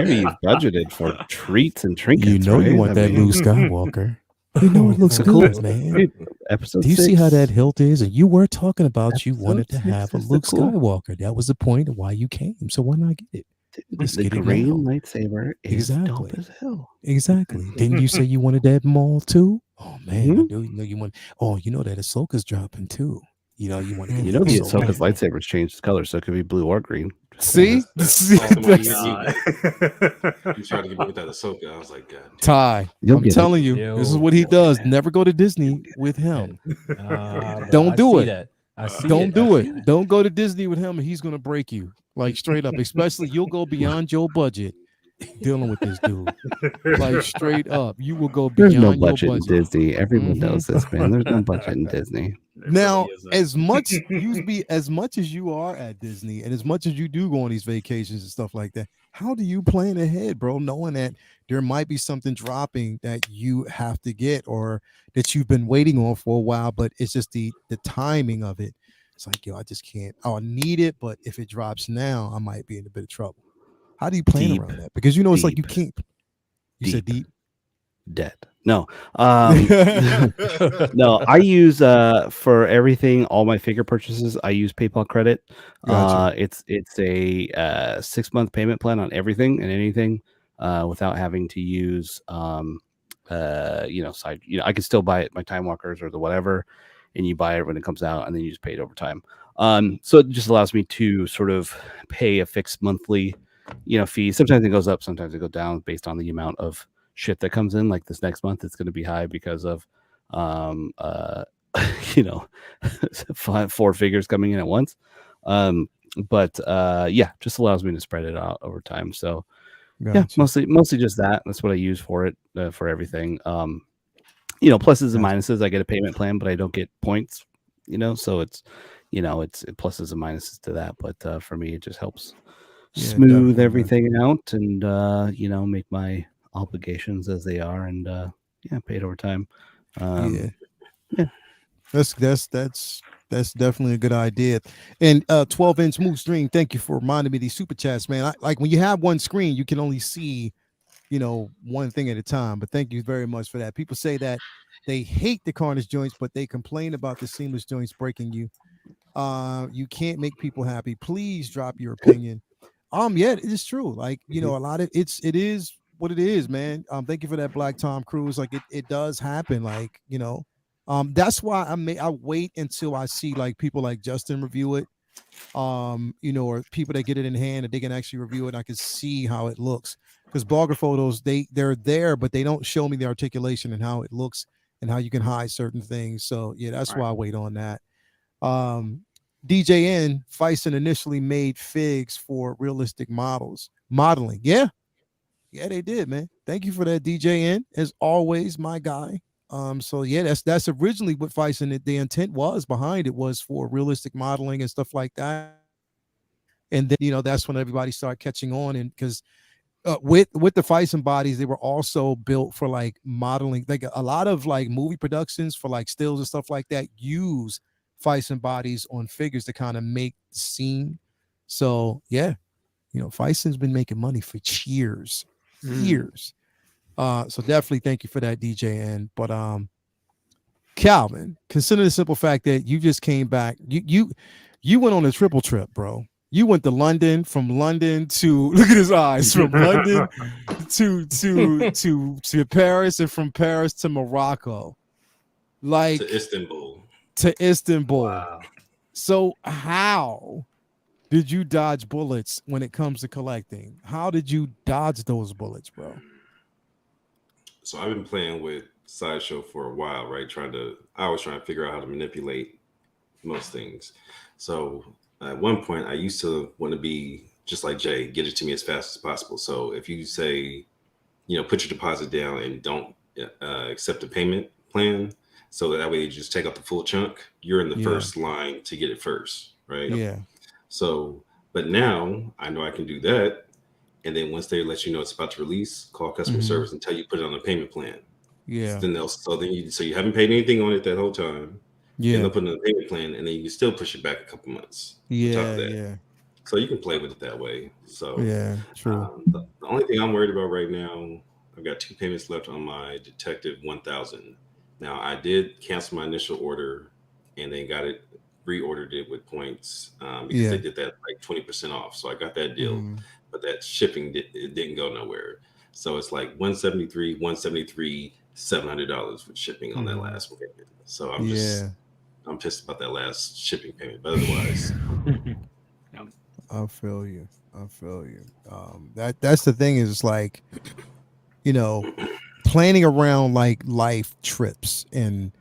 You've budgeted for treats and trinkets, You know right? you want that Luke Skywalker. You know it looks It's a cool good, man. Dude, episode Do you 6. see how that hilt is? And you were talking about you Episode wanted to 6 have a is the Luke cool- Skywalker. That was the point of why you came. So why not get it? Let's the get it green now. lightsaber is dope as hell. Exactly. Didn't you say you wanted that Maul too? Oh man, I Mhm. do. You know you want. Oh, you know that Ahsoka's dropping too. You know you want to get. You know, the Ahsoka. Ahsoka's lightsaber's changed color, so it could be blue or green. See, That's awesome. That's- You tried to get me with that Ahsoka. I was like, God. Ty, You'll I'm get it. telling you, Yo, this is what he yo, does. man. Never go to Disney with him. Don't I do see it. that. I see Don't it. do I it. see that. Don't go to Disney with him, and he's gonna break you like straight up. Especially you'll go beyond your budget dealing with this dude. Like straight up, you will go There's beyond no your budget in budget. Disney. Everyone Mhm. knows this, man. There's no budget in Disney. Now, as much as you are at Disney, and as much as you do go on these vacations and stuff like that, how do you plan ahead, bro? Knowing that there might be something dropping that you have to get, or that you've been waiting on for a while, but it's just the timing of it. It's like, yo, I just can't. Oh, I need it, but if it drops now, I might be in a bit of trouble. How do you plan Deep. around that? Because you know it's like you Deep. can't. You said deep. Dead. No. No, I use for everything, all my figure purchases, I use PayPal credit. Gotcha. It's a 6-month payment plan on everything and anything, without having to use side. I can still buy it my Time Walkers or the whatever, and you buy it when it comes out, and then you just pay it over time. So it just allows me to sort of pay a fixed monthly, fee. Sometimes it goes up, sometimes it goes down based on the amount of shit that comes in. Like this next month, it's going to be high because of 4 figures coming in at once. But just allows me to spread it out over time. So Gotcha. mostly just that. That's what I use for it, for everything. Pluses and minuses. I get a payment plan, but I don't get points. So it's pluses and minuses to that. But for me, it just helps smooth definitely, everything out and make my obligations as they are, and pay it over time. That's definitely a good idea. And 12-inch Moose Dream, thank you for reminding me of these super chats, man. Like when you have one screen, you can only see one thing at a time. But thank you very much for that. People say that they hate the Carnage joints, but they complain about the seamless joints breaking you. You can't make people happy. Please drop your opinion. Yeah, it is true. Like, a lot of it is what it is, man. Thank you for that, Black Tom Cruise. Like it does happen. Like, that's why I wait until I see like people like Justin review it. Or people that get it in hand and they can actually review it. And I can see how it looks. Because blogger photos, they're there, but they don't show me the articulation and how it looks and how you can hide certain things. So yeah, that's why I wait on that. DJN Fison initially made figs for realistic modeling. Yeah, they did, man. Thank you for that, DJN. As always, my guy. So yeah, that's originally what Fison, the intent was behind it, was for realistic modeling and stuff like that. And then that's when everybody started catching on, and because with the Fison bodies, they were also built for like modeling. Like a lot of like movie productions for like stills and stuff like that use Fison bodies on figures to kind of make the scene. So yeah, Fison's been making money for years. So definitely thank you for that, DJN. But Calvin, consider the simple fact that you just came back. You went on a triple trip, bro. You went to London, from London to look at his eyes, from London to Paris, and from Paris to Morocco, like to Istanbul. Wow. So how did you dodge bullets when it comes to collecting? How did you dodge those bullets, bro? So I've been playing with Sideshow for a while, right? I was trying to figure out how to manipulate most things. So at one point, I used to want to be just like Jay, get it to me as fast as possible. So if you say, put your deposit down and don't accept a payment plan, so that way you just take out the full chunk, you're in the first line to get it first, right? Yeah. So, but now I know I can do that. And then once they let you know it's about to release, call customer service and tell you put it on a payment plan. Yeah. So you haven't paid anything on it that whole time. And they'll put in a payment plan, and then you can still push it back a couple months. Yeah. So you can play with it that way. So yeah, true. The only thing I'm worried about right now, I've got 2 payments left on my Detective 1000. Now I did cancel my initial order, and then reordered it with points because they did that like 20% off. So I got that deal, but that shipping it didn't go nowhere. So it's like $173, $700 with shipping on that last payment. So I'm pissed about that last shipping payment, but otherwise. I feel you. That's the thing is like, planning around like life trips and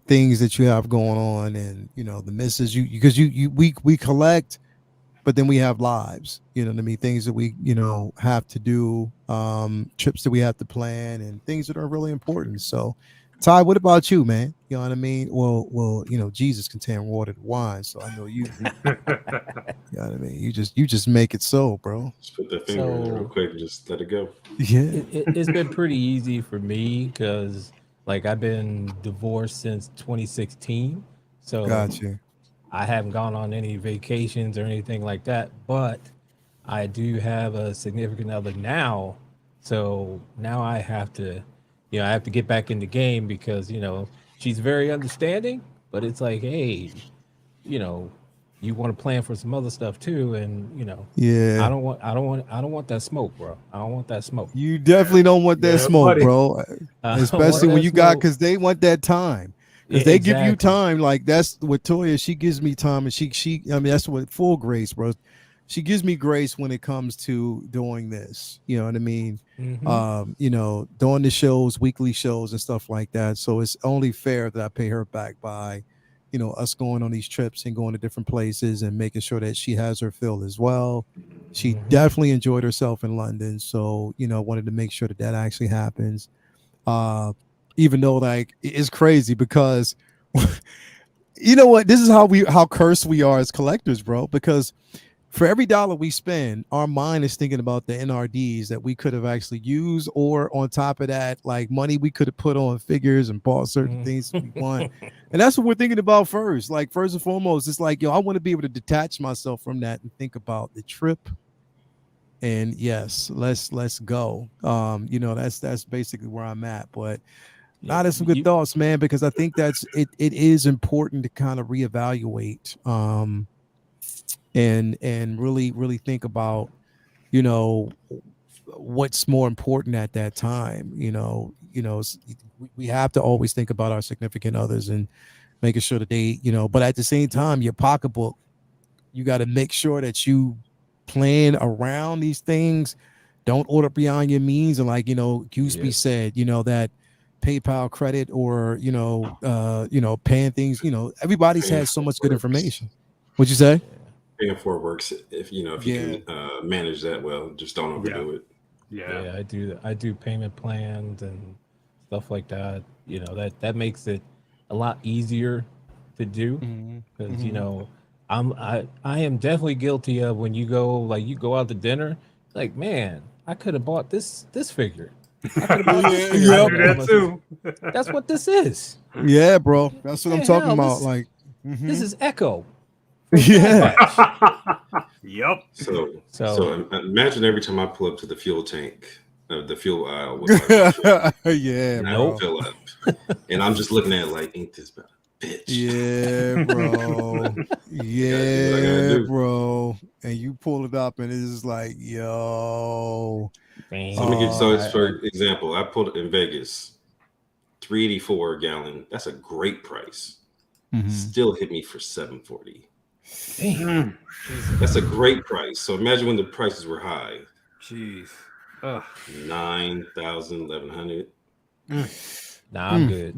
things that you have going on, and the misses because we collect, but then we have lives, you know what I mean? Things that we, have to do, trips that we have to plan, and things that are really important. So, Ty, what about you, man? You know what I mean? Well, Jesus can turn water to wine, so I know you. You know what I mean? You just make it so, bro. Just put that finger in real quick and just let it go. Yeah, it's been pretty easy for me because, like, I've been divorced since 2016, so gotcha. I haven't gone on any vacations or anything like that, but I do have a significant other now. So now I have to, get back in the game because, she's very understanding, but it's like, hey, you want to plan for some other stuff too. And, Yeah. I don't want that smoke, bro. I don't want that smoke. You definitely don't want that smoke, buddy. bro. Especially when you because they want that time. Because they give you time, like that's what Toya. She gives me time, and she. I mean, that's what full grace, bro. She gives me grace when it comes to doing this. You know what I mean? Doing the shows, weekly shows, and stuff like that. So it's only fair that I pay her back by, us going on these trips and going to different places and making sure that she has her fill as well. She definitely enjoyed herself in London, so wanted to make sure that actually happens. Even though like it's crazy because you know what, this is how cursed we are as collectors, bro, because for every dollar we spend, our mind is thinking about the NRDs that we could have actually used, or on top of that, like money we could have put on figures and bought certain things we want. And that's what we're thinking about first. Like first and foremost, it's like, I want to be able to detach myself from that and think about the trip. And yes, let's go. That's basically where I'm at. But that's some good thoughts, man, because I think it is important to kind of reevaluate and really think about, what's more important at that time. We have to always think about our significant others and making sure that they, but at the same time, your pocketbook, you got to make sure that you plan around these things. Don't order beyond your means. And like, Gooseby said, that PayPal credit or, paying things, everybody's had so much good information. What'd you say? Paying for it works if you can manage that well. Just don't overdo it. Yeah, I do payment plans and stuff like that. That makes it a lot easier to do because I am definitely guilty of when you go out to dinner, like, man, I could have bought this figure. I could have bought this figure. I do that too. That's what this is. Yeah, bro. That's what I'm talking about. This is Echo. Yeah. Yep. So imagine every time I pull up to the fuel tank, the fuel aisle with yeah, and I don't fill up, and I'm just looking at it like, ain't this about a bitch? Yeah, bro. Yeah, bro. And you pull it up, and it's like, yo. So it's for example, I pulled it in Vegas, $3.84 a gallon. That's a great price. Still hit me for $7.40. Damn. That's a great price. So imagine when the prices were high. Jeez. 9,000, 1,100. Nah, I'm good.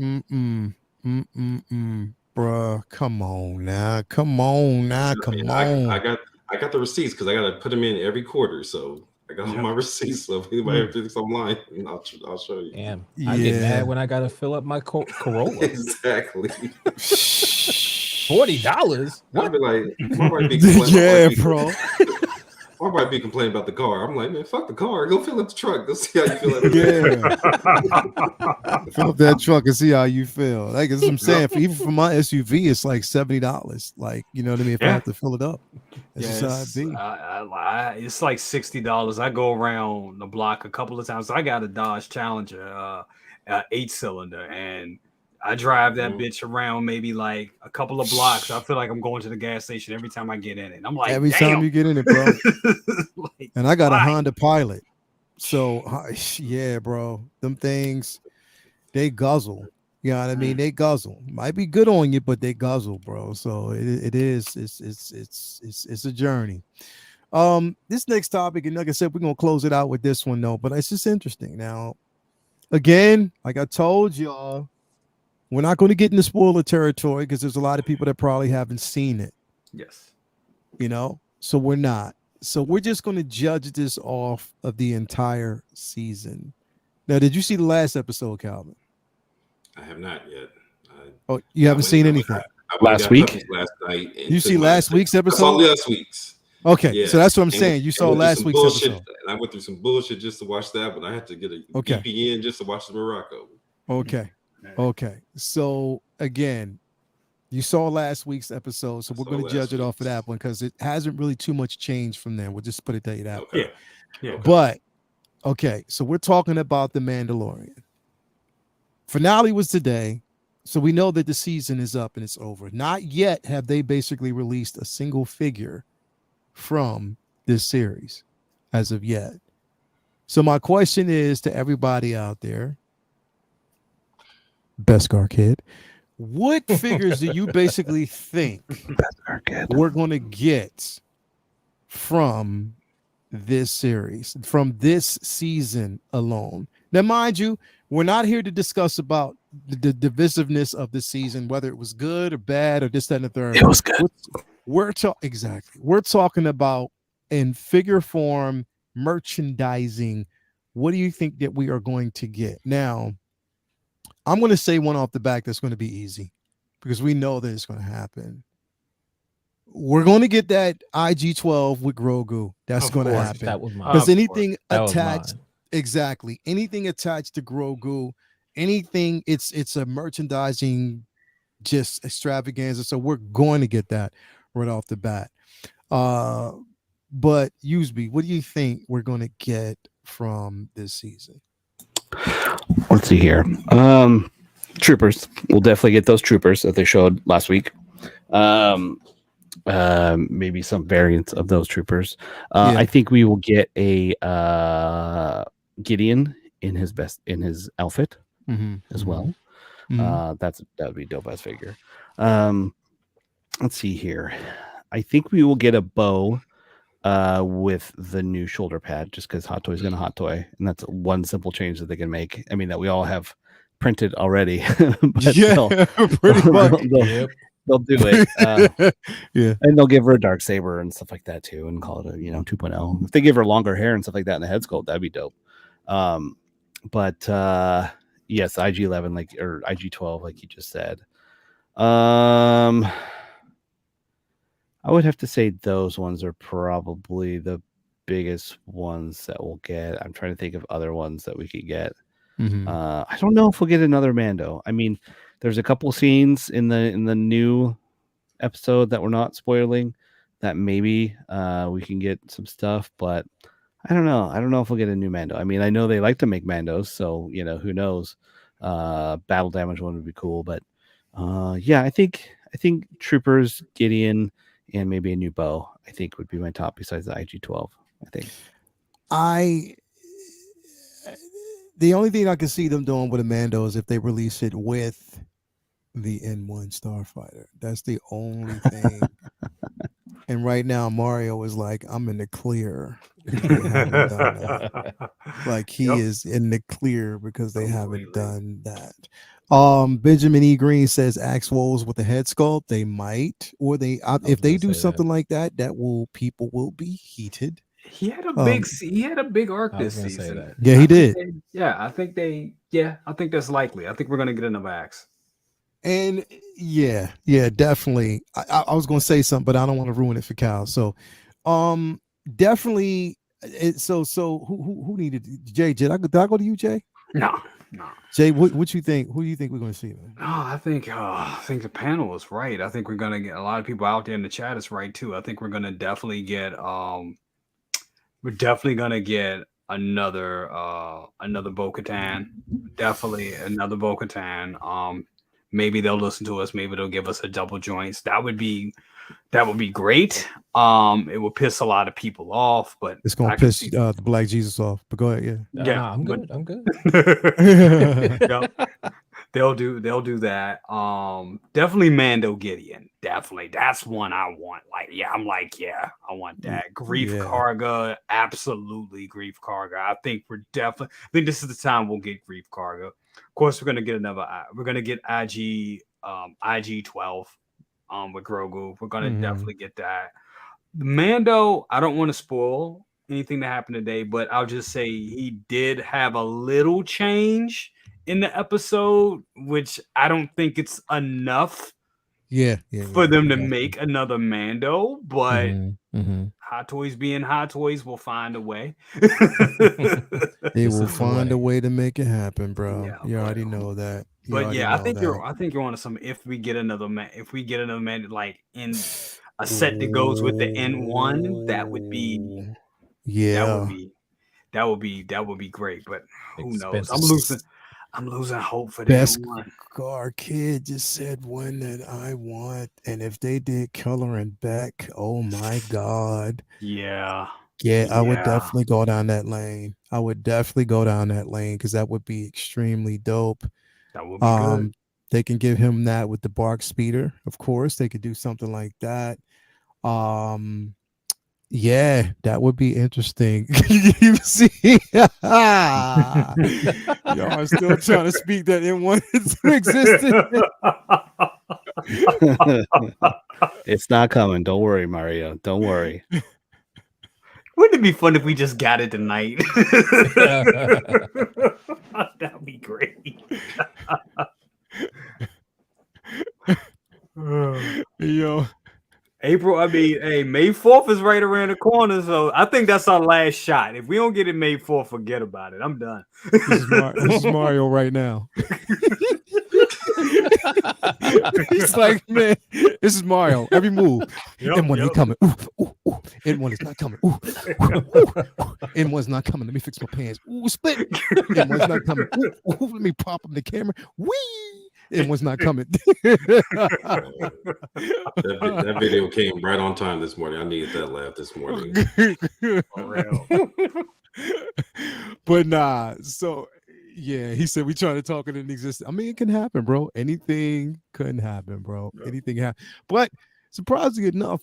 Bruh, come on now. I got the receipts because I got to put them in every quarter. So I got all my receipts. So if anybody ever thinks I'm lying, I'll show you. Damn. I get mad when I got to fill up my Corolla. Exactly. $40? What? I'd be like, yeah, bro. I might be complaining about the car. I'm like, man, fuck the car. Go fill up the truck. Let's see how you feel. Fill up that truck and see how you feel. Like that's what I'm saying. Even for my SUV, it's like $70. Like, you know what I mean? If I have to fill it up, that's just how it be. It's like $60. I go around the block a couple of times. I got a Dodge Challenger, 8-cylinder, and I drive that bitch around maybe like a couple of blocks. I feel like I'm going to the gas station every time I get in it. I'm like, every time you get in it, bro. Like, and I got a Honda Pilot. So yeah, bro. Them things, they guzzle. You know what I mean? They guzzle. Might be good on you, but they guzzle, bro. So it's a journey. This next topic, and like I said, we're gonna close it out with this one though, but it's just interesting. Now, again, like I told y'all, we're not going to get into spoiler territory because there's a lot of people that probably haven't seen it. Yes. You know, so we're not. So we're just going to judge this off of the entire season. Now, did you see the last episode, Calvin? I have not yet. You haven't seen anything? Last week? Last night. You see last week's episode? I saw last week's. Okay, yeah. So that's what I'm saying. You saw last week's episode. And I went through some bullshit just to watch that, but I had to get a VPN just to watch the Morocco. Okay. Okay. So again, you saw last week's episode, so we're going to judge it off of that one because it hasn't really too much changed from there. We'll just put it that way. Okay. Yeah. But okay, so we're talking about the Mandalorian. Finale was today, so we know that the season is up and it's over. Not yet have they basically released a single figure from this series as of yet. So my question is to everybody out there, Beskar Kid, what figures do you basically think we're going to get from this series, from this season alone? Now, mind you, we're not here to discuss about the divisiveness of the season, whether it was good or bad or this, that, and the third. It was good. We're talking about in figure form, merchandising. What do you think that we are going to get? Now, I'm going to say one off the back that's going to be easy because we know that it's going to happen. We're going to get that IG-12 with Grogu. That's going to happen. That was mine. Because anything attached, exactly, anything attached to Grogu, anything, it's a merchandising just extravaganza. So we're going to get that right off the bat. But Usby, what do you think we're going to get from this season? Let's see here. Troopers. We'll definitely get those troopers that they showed last week. Maybe some variants of those troopers. I think we will get a Gideon in his outfit as well. That would be a dope ass figure. Let's see here. I think we will get a bow with the new shoulder pad, just because Hot Toy is going to Hot Toy, and that's one simple change that they can make. I mean, that we all have printed already. But pretty much. They'll do it. And they'll give her a dark saber and stuff like that too, and call it a 2.0. If they give her longer hair and stuff like that in the head sculpt, that'd be dope. But yes, IG-11 or IG-12, like you just said. I would have to say those ones are probably the biggest ones that we'll get. I'm trying to think of other ones that we could get. I don't know if we'll get another Mando. I mean, there's a couple scenes in the new episode that we're not spoiling that maybe we can get some stuff, but I don't know. I don't know if we'll get a new Mando. I mean, I know they like to make Mandos, so who knows? Battle damage one would be cool, but I think Troopers, Gideon, and maybe a new bow, I think would be my top besides the IG-12. I think. The only thing I can see them doing with a Mando is if they release it with the N1 Starfighter. That's the only thing. And right now, Mario is like, I'm in the clear. They haven't done that. Like he is in the clear because they haven't done that. Benjamin E. Green says Axe Wolves with the head sculpt. They might, or if they do something like that, people will be heated. He had a big arc this season. Yeah, he did. I think that's likely. I think we're gonna get another Axe. And yeah, definitely. I was gonna say something, but I don't want to ruin it for Cal. So definitely. So who needed Jay? Did I go to you, Jay? No. Jay, what you think? Who do you think we're going to see, man? I think the panel is right. I think we're gonna get a lot of people out there in the chat is right too. I think we're gonna definitely get another Bo-Katan. Definitely another Bo-Katan. Maybe they'll listen to us. Maybe they'll give us a double joints. That would be great. It will piss a lot of people off, but it's gonna piss the Black Jesus off. But go ahead, yeah. I'm good. Yep. They'll do that. Definitely Mando Gideon. Definitely. That's one I want. I want that. Grief Karga. Absolutely Grief Karga. I think this is the time we'll get Grief Karga. Of course, we're gonna get IG 12 with Grogu. We're gonna definitely get that. Mando, I don't want to spoil anything that happened today, but I'll just say he did have a little change in the episode, which I don't think it's enough for them to make another Mando, but Hot Toys being Hot Toys will find a way. They will find a way to make it happen, bro. Yeah, you already know that. I think you're on to something. If we get another man, like in a set that goes with the N1, that would be that would be great. But who knows? I'm losing hope for that one. Our kid just said one that I want, and if they did coloring back, oh my god, I would definitely go down that lane. Because that would be extremely dope. That would be good. They can give him that with the Bark Speeder, of course. They could do something like that. Yeah, that would be interesting. You see, y'all are still trying to speak that N1 into existence. It's not coming. Don't worry, Mario. Don't worry. Wouldn't it be fun if we just got it tonight? That'd be great. Yo. May 4th is right around the corner, so I think that's our last shot. If we don't get it May 4th, forget about it. I'm done. This is Mario right now. He's like, man, this is Mario. Every move. N1 ain't coming. N1 is not coming. N1's not coming. Let me fix my pants. Split. N1's not coming. Let me pop up the camera. Whee! N1's not coming. That video came right on time this morning. I needed that laugh this morning. For real. But nah, so yeah, he said we trying to talk it in existence. I mean, it can happen, bro. Anything couldn't happen, bro. Yeah. Anything happen. But surprisingly enough,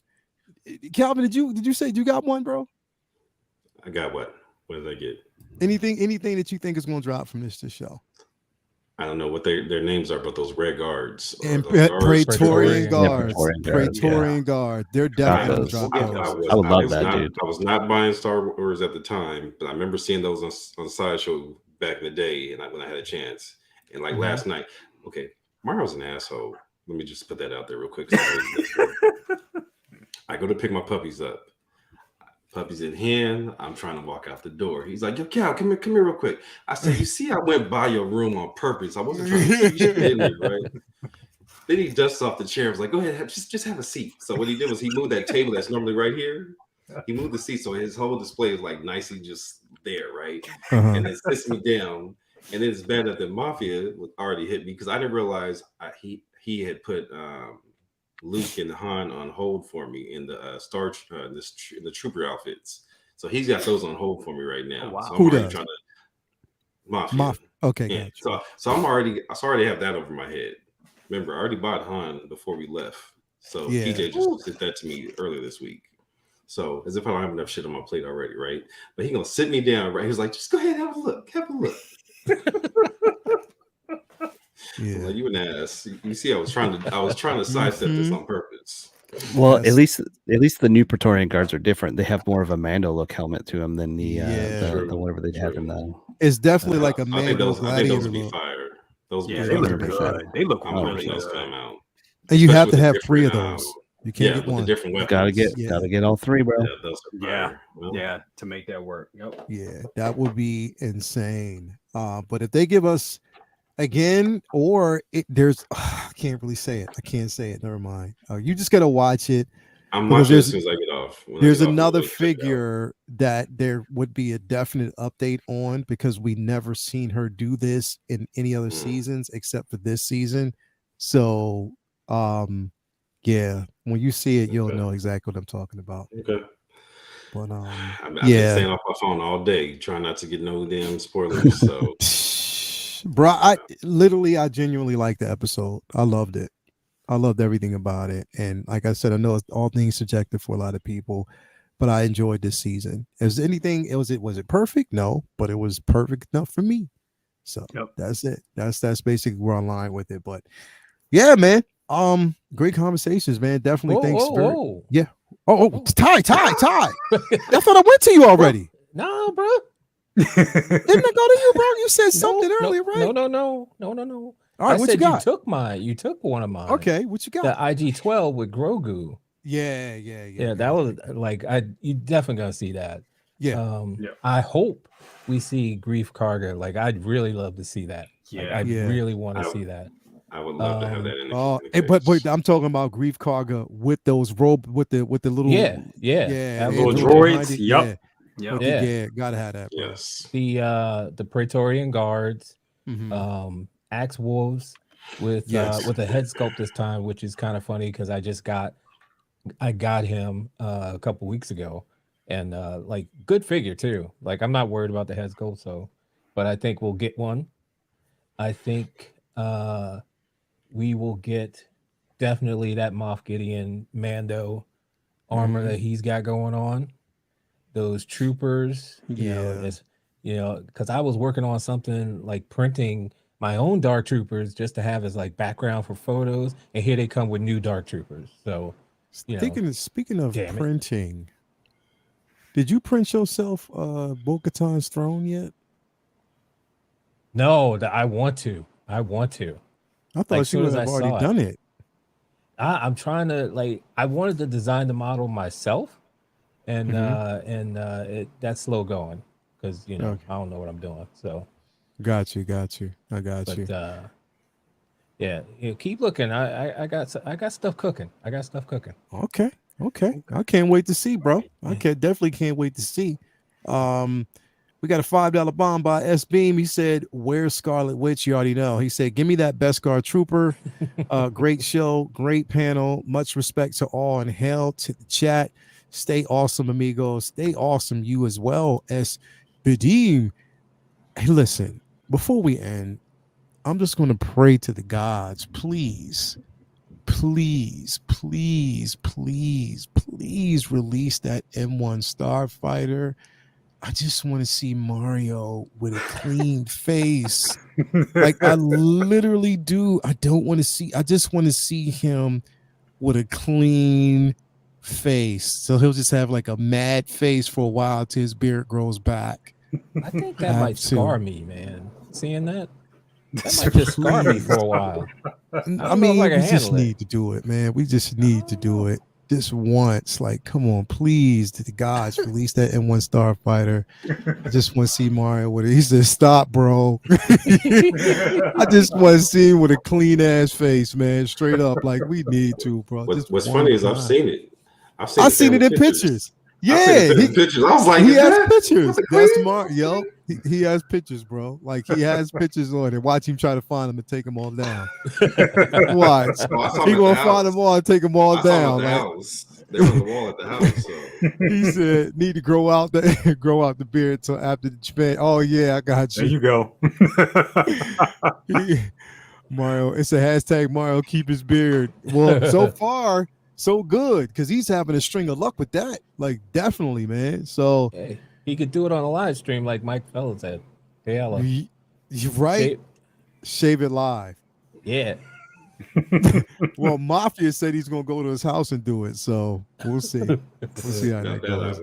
Calvin, did you say you got one, bro? I got what? What did I get? Anything that you think is going to drop from this show? I don't know what their names are, but those red guards. And Praetorian guards. Praetorian guard. They're definitely going to drop those. I would love that, dude. I was not buying Star Wars at the time, but I remember seeing those on Sideshow back in the day, and when I had a chance. And like last night, okay, Mario's an asshole. Let me just put that out there real quick. I go to pick my puppies up. Puppies in hand. I'm trying to walk out the door. He's like, "Yo, Cal, come here real quick." I said, "You see, I went by your room on purpose. I wasn't trying to see you in there, right?" Then he dusts off the chair. I was like, "Go ahead, just have a seat." So what he did was he moved that table that's normally right here. He moved the seat, so his whole display is like nicely just there, right? And it sits me down. And then it's bad that the Mafia already hit me because I didn't realize he had put Luke and Han on hold for me in the the trooper outfits. So he's got those on hold for me right now. Oh, wow. So I'm Who already does? trying to Mafia. Okay, Yeah. gotcha. So I already have that over my head. Remember, I already bought Han before we left. So Yeah. TJ just did that to me earlier this week. So as if I don't have enough shit on my plate already, right? But he's gonna sit me down, right? He was like, "Just go ahead, have a look." Yeah. Like, you an ass. You see, I was trying to sidestep this on purpose. Well, at least the new Praetorian guards are different. They have more of a Mando look helmet to them than the whatever they have in the. It's definitely like a I think Mando those gladiator would be look. fire. Those Yeah, would they be look fire. good. They look I'm hoping really those good. come out. And you have to Especially have with 3 of different, those. You can't get one. The different weapons. Gotta get all three, bro. Yeah, those are fire. Yeah, to make that work. Yep. Yeah, that would be insane. But if they give us again, or there's, I can't really say it. I can't say it. Never mind. You just gotta watch it. I'm watching as soon as I get off. There's another figure that there would be a definite update on because we never seen her do this in any other seasons except for this season. So, yeah, when you see it, you'll know exactly what I'm talking about. Okay. But I've been staying off my phone all day, trying not to get no damn spoilers. So, bro, I genuinely liked the episode. I loved it. I loved everything about it. And like I said, I know it's all things subjective for a lot of people, but I enjoyed this season. Was it perfect? No, but it was perfect enough for me. So that's it. That's basically where I'm line with it. But yeah, man. Great conversations, man. Definitely. Thanks. Yeah. Ty. I thought I went to you already. No, bro. Didn't I go to you, bro? You said something earlier, right? No. All right, what you got? You took one of mine. Okay, what you got? The IG-12 with Grogu. Yeah. That was like you definitely gonna see that. Yeah. I hope we see Grief Karga. Like I'd really love to see that. Yeah. I really want to see that. I would love to have that in the but I'm talking about Grief Karga with those with the little little droids. Yep. Yeah, gotta have that. Bro. Yes. The Praetorian Guards. Mm-hmm. Axe Wolves with a head sculpt this time, which is kind of funny because I got him a couple weeks ago, and like good figure too. Like I'm not worried about the head sculpt, but I think we'll get one. I think we will get definitely that Moff Gideon Mando armor that he's got going on. Those troopers, you know, because I was working on something like printing my own Dark Troopers just to have as like background for photos, and here they come with new Dark Troopers. So, speaking of printing, did you print yourself Bo-Katan's throne yet? No, I want to. I thought she would have already done it. I'm trying to I wanted to design the model myself, and that's slow going because I don't know what I'm doing. So. Got you. I got you. Yeah, keep looking. I got stuff cooking. Okay. I can't wait to see, bro. I definitely can't wait to see. We got a $5 bomb by S Beam. He said, "Where's Scarlet Witch?" You already know. He said, "Give me that Beskar Trooper." Great show, great panel. Much respect to all, and hell to the chat. Stay awesome, amigos. Stay awesome, you as well. S Bedim. Hey, listen. Before we end, I'm just going to pray to the gods. Please release that M1 Starfighter. I just want to see Mario with a clean face. Like I literally do. I just want to see him with a clean face. So he'll just have like a mad face for a while till his beard grows back. I think that might scar me, man. Seeing that might just scar me for a while. I mean, we just need to do it, man. We just need to do it this once. Like, come on, please, to the gods, release that M1 Starfighter. I just want to see Mario with it. He said, "Stop, bro." I just want to see him with a clean ass face, man. Straight up, like we need to, bro. What's funny is I've seen it. I've seen it in pictures. Yeah, pictures. I was like, he has pictures. That's smart, yo. He has pictures, bro. Like he has pictures on it. Watch him try to find them and take them all down. Watch. He gonna find them all and take them all down. They're on the wall at the house. So. He said, "Need to grow out the beard until after the Japan." Oh yeah, I got you. There you go. Mario, it's a hashtag Mario keep his beard. Well, so far. So good, because he's having a string of luck with that. Like, definitely, man. So he could do it on a live stream like Mike Fellows said. You're right. Shave it live. Yeah. Well, Mafia said he's gonna go to his house and do it. So we'll see. We'll see how that goes.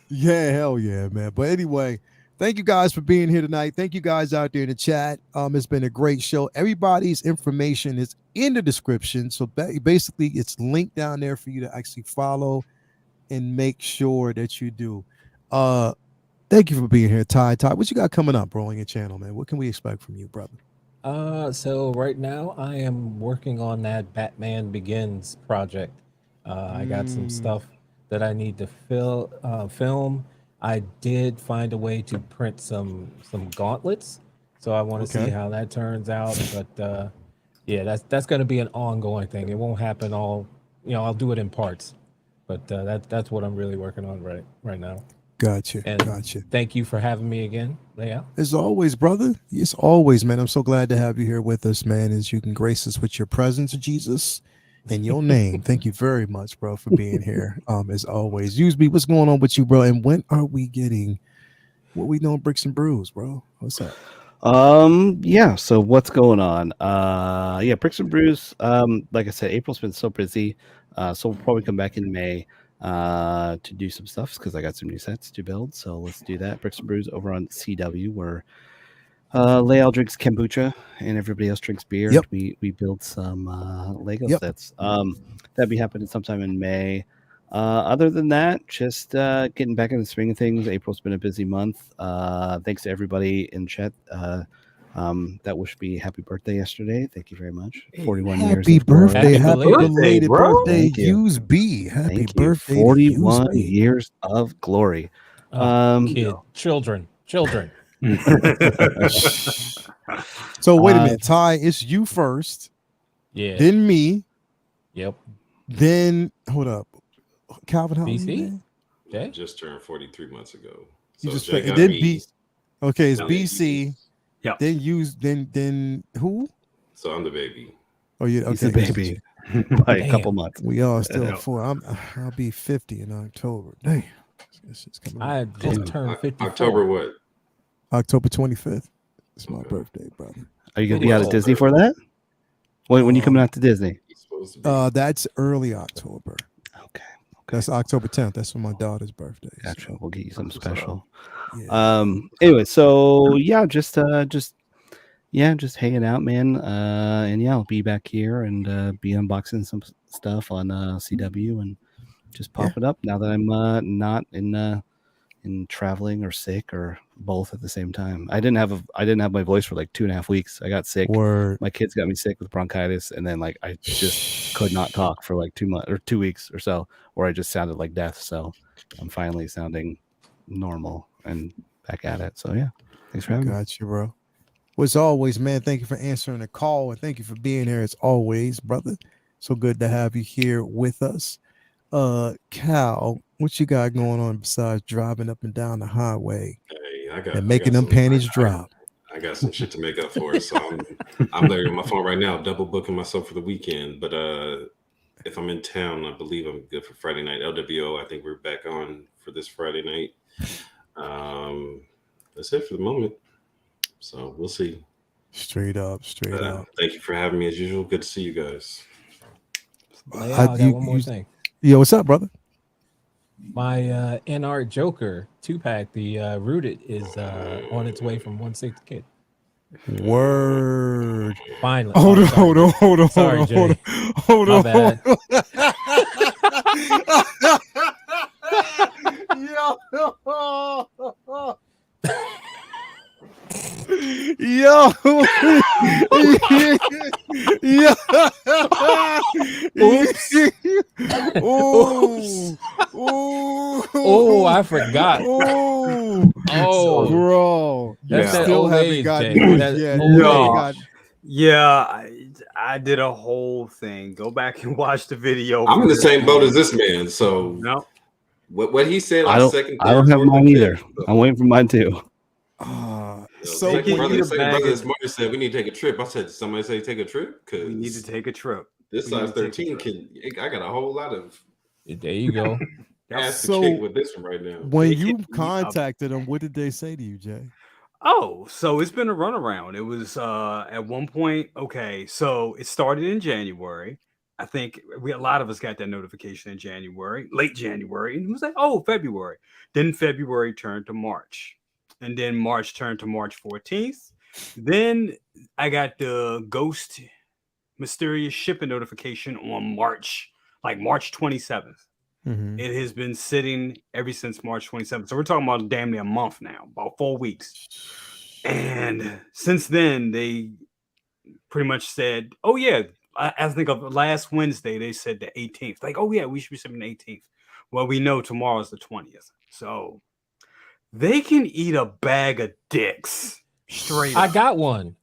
Yeah, hell yeah, man. But anyway, Thank you guys for being here tonight. Thank you guys out there in the chat. It's been a great show. Everybody's information is in the description. So basically, it's linked down there for you to actually follow and make sure that you do. Thank you for being here, Ty. Ty, what you got coming up, bro, on your channel, man? What can we expect from you, brother? So right now I am working on that Batman Begins project. I got some stuff that I need to film. I did find a way to print some gauntlets, so I want to see how that turns out. But yeah, that's going to be an ongoing thing. It won't happen all. I'll do it in parts, but that's what I'm really working on right now. Gotcha. Thank you for having me again, Leia. As always, brother. It's always, man. I'm so glad to have you here with us, man. As you can grace us with your presence, Jesus, in your name. Thank you very much, bro, for being here. As always, Useby, what's going on with you, bro? And when are we getting what we doing, Bricks and Brews, bro? What's up? Yeah, so what's going on? Yeah, Bricks and Brews. Like I said, April's been so busy. So we'll probably come back in May to do some stuff because I got some new sets to build. So let's do that. Bricks and Brews over on CW, where Leal drinks kombucha and everybody else drinks beer. Yep. We build some Lego sets. That'll be happening sometime in May. Other than that, just getting back in the swing of things. April's been a busy month. Thanks to everybody in chat that wished me happy birthday yesterday. Thank you very much. 41 years. Happy birthday. Happy belated bro. birthday, Useby. Happy birthday. 41 years of glory. Children. So wait a minute, Ty, it's you first. Yeah. Then me. Yep. Then hold up. Calvin, how old are you, BC? man? I just turned 43 months ago. You So just Jay and got then me. B. Okay, it's Now BC. Yeah. Then who? So I'm the baby. Oh yeah, okay. He's a baby by a couple months. We are still four. I'll be 50 in October. Damn. This shit's coming up. I just turned 54. October what? October 25th. It's my birthday, brother. Are you gonna be out of Disney for that? When you coming out to Disney? He's supposed to be. That's early October. Okay. That's October 10th. That's for my daughter's birthday. Gotcha. We'll get you something special. Yeah. Anyway, so yeah, just hanging out, man. And yeah, I'll be back here and be unboxing some stuff on CW and just pop it up now that I'm not in traveling or sick or both at the same time. I didn't have my voice for like 2.5 weeks. I got sick. Word. My kids got me sick with bronchitis, and then like I just could not talk for like 2 months or 2 weeks or so, or I just sounded like death. So I'm finally sounding normal and back at it. So yeah, thanks for having me. Got you, bro. Well, as always, man, thank you for answering the call and thank you for being here as always, brother. So good to have you here with us. Cal, what you got going on besides driving up and down the highway and making them panties drop? I got some shit to make up for. So I'm literally on my phone right now, double booking myself for the weekend. But if I'm in town, I believe I'm good for Friday night. LWO, I think we're back on for this Friday night. That's it for the moment. So we'll see. Straight up. Thank you for having me as usual. Good to see you guys. I got one more thing. Yo, what's up, brother? My NR Joker 2-pack, the Rooted, is on its way from 1/6 Kid. Word. Finally. Hold on. Sorry, Jay. Hold on. Bad. Yo. Oops. Oh, I forgot. Oh, bro. That's that still old haven't age, got Jay. That's old age. Yeah, I did a whole thing. Go back and watch the video. I'm in the same boat as this man. So no. What he said, I don't have mine either. I'm waiting for mine too. So brother Marty said we need to take a trip. I said, somebody say take a trip? Because we need to take a trip. This size 13 I got a whole lot of there you go. ass to kick with this one right now. When you contacted them, what did they say to you, Jay? Oh, so it's been a runaround. It was at one point, okay, so it started in January. I think a lot of us got that notification in January, late January, and it was like, oh, February. Then February turned to March. and then March turned to March 14th. Then I got the Ghost mysterious shipping notification on March 27th. Mm-hmm. It has been sitting ever since March 27th. So we're talking about damn near a month now, about 4 weeks. And since then, they pretty much said, oh, yeah, I think of last Wednesday, they said the 18th. Like, oh, yeah, we should be shipping the 18th. Well, we know tomorrow's the 20th. So they can eat a bag of dicks straight up. I got one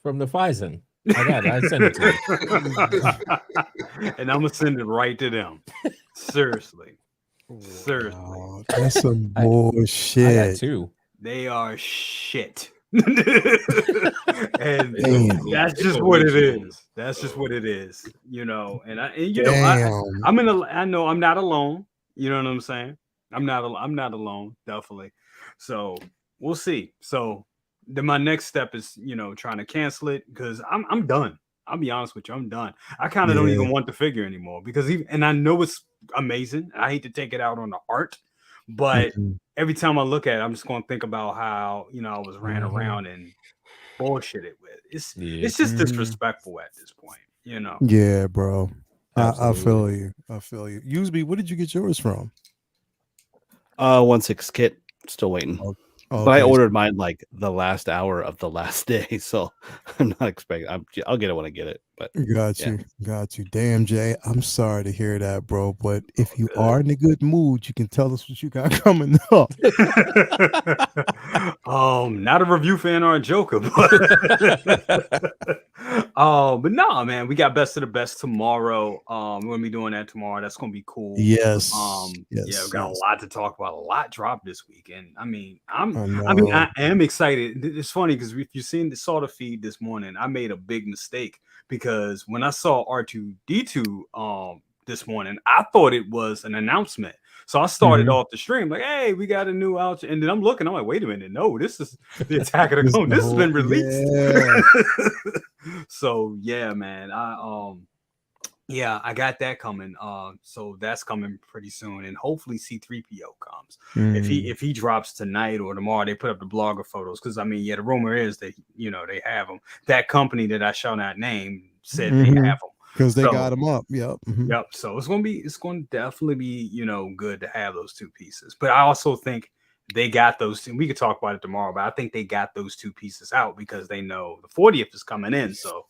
from the Phison. I got it. I sent it to you. And I'm going to send it right to them. Seriously. Wow, that's some bullshit. I got 2. They are shit. And that's just what it is. That's just what it is, you know. And I know I'm not alone. You know what I'm saying? I'm not alone, definitely. So we'll see. So then my next step is, you know, trying to cancel it because I'm done. I'll be honest with you, I'm done. I kind of don't even want the figure anymore because and I know it's amazing. I hate to take it out on the art, but every time I look at it, I'm just going to think about how, you know, I was ran around and bullshitted with. It's just disrespectful at this point, you know. Yeah, bro. I feel you. Useby, where did you get yours from? 1/6 kit. Still waiting. Okay. But I ordered mine like the last hour of the last day, so I'm not expecting. I'll get it when I get it. But got you. Damn, Jay, I'm sorry to hear that, bro. But if you are in a good mood, you can tell us what you got coming up. Not a review fan or a joker, but no, man, we got best of the best tomorrow. We're gonna be doing that tomorrow. That's gonna be cool. Yes. Yeah, we got a lot to talk about. A lot dropped this week, and I am excited. It's funny because if you saw the feed this morning, I made a big mistake because when I saw R2D2 this morning, I thought it was an announcement. So I started off the stream like, "Hey, we got a new out," and then I'm looking. I'm like, "Wait a minute, no, this is the Attack of the Clone. This has been released." Yeah. So yeah, man, I got that coming. So that's coming pretty soon, and hopefully C-3PO comes. If he drops tonight or tomorrow, they put up the blogger photos because the rumor is that they have them. That company that I shall not name said they have them. Because they got them up. Yep. Yep. So it's going to definitely be, good to have those 2 pieces. But I also think they got those 2. We could talk about it tomorrow, but I think they got those 2 pieces out because they know the 40th is coming in. So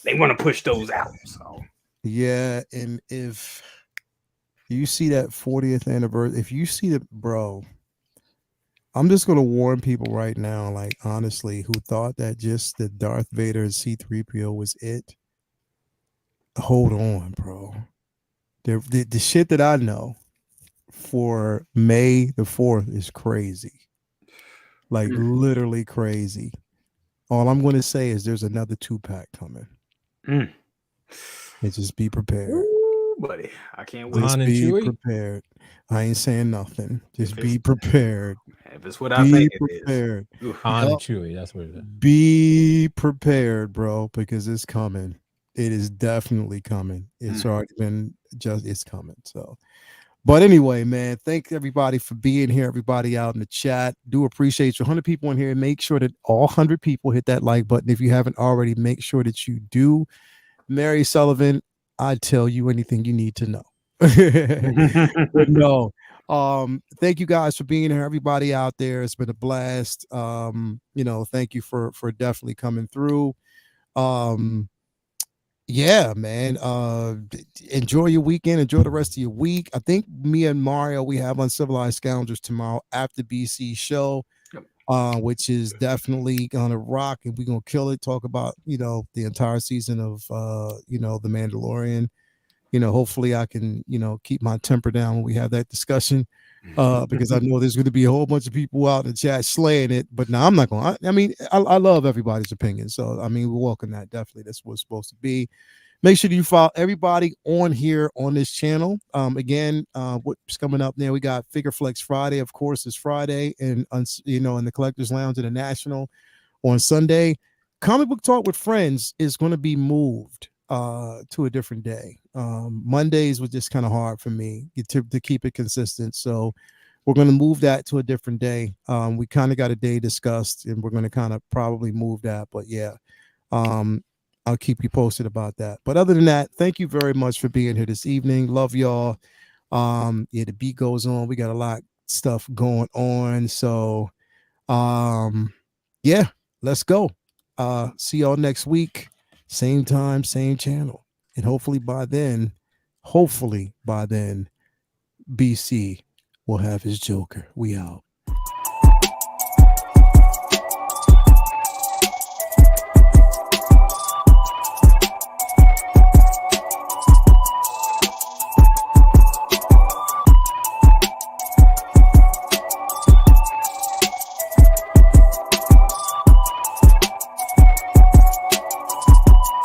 they want to push those out. So yeah. And if you see that 40th anniversary, if you see the bro, I'm just going to warn people right now, like honestly, who thought that just the Darth Vader and C-3PO was it. Hold on, bro. The shit that I know for May the 4th is crazy. Like literally crazy. All I'm going to say is there's another 2-pack coming. And just be prepared. Ooh, buddy. I can't wait. Just be prepared. I ain't saying nothing. Just be prepared. If it's what I think prepared. It is. Han and Chewie, that's what it is. Be prepared, bro, because it's coming. It is definitely coming. It's already been it's coming. So, but anyway, man, thank everybody for being here. Everybody out in the chat. Do appreciate you. 100 people in here. Make sure that all 100 people hit that like button. If you haven't already, make sure that you do. Mary Sullivan, I tell you anything you need to know. But no. Thank you guys for being here. Everybody out there. It's been a blast. Thank you for definitely coming through. Yeah, man. Enjoy your weekend. Enjoy the rest of your week. I think me and Mario, we have Uncivilized Scoundrels tomorrow after BC show, which is definitely gonna rock, and we're gonna kill it. Talk about the entire season of the Mandalorian. Hopefully I can keep my temper down when we have that discussion, because I know there's going to be a whole bunch of people out in the chat slaying it. But now I'm not going. I love everybody's opinion, so we welcome that. Definitely, that's what it's supposed to be. Make sure you follow everybody on here on this channel. Again, what's coming up now? We got Figure Flex Friday, of course, is Friday, and in the Collectors Lounge International on Sunday. Comic Book Talk with Friends is going to be moved to a different day. Mondays was just kind of hard for me to keep it consistent, so we're going to move that to a different day. We kind of got a day discussed, and we're going to kind of probably move that. But yeah, I'll keep you posted about that. But other than that, thank you very much for being here this evening. Love y'all. Yeah, the beat goes on. We got a lot of stuff going on. So yeah, let's go. See y'all next week. Same time, same channel. And hopefully by then, BC will have his Joker. We out.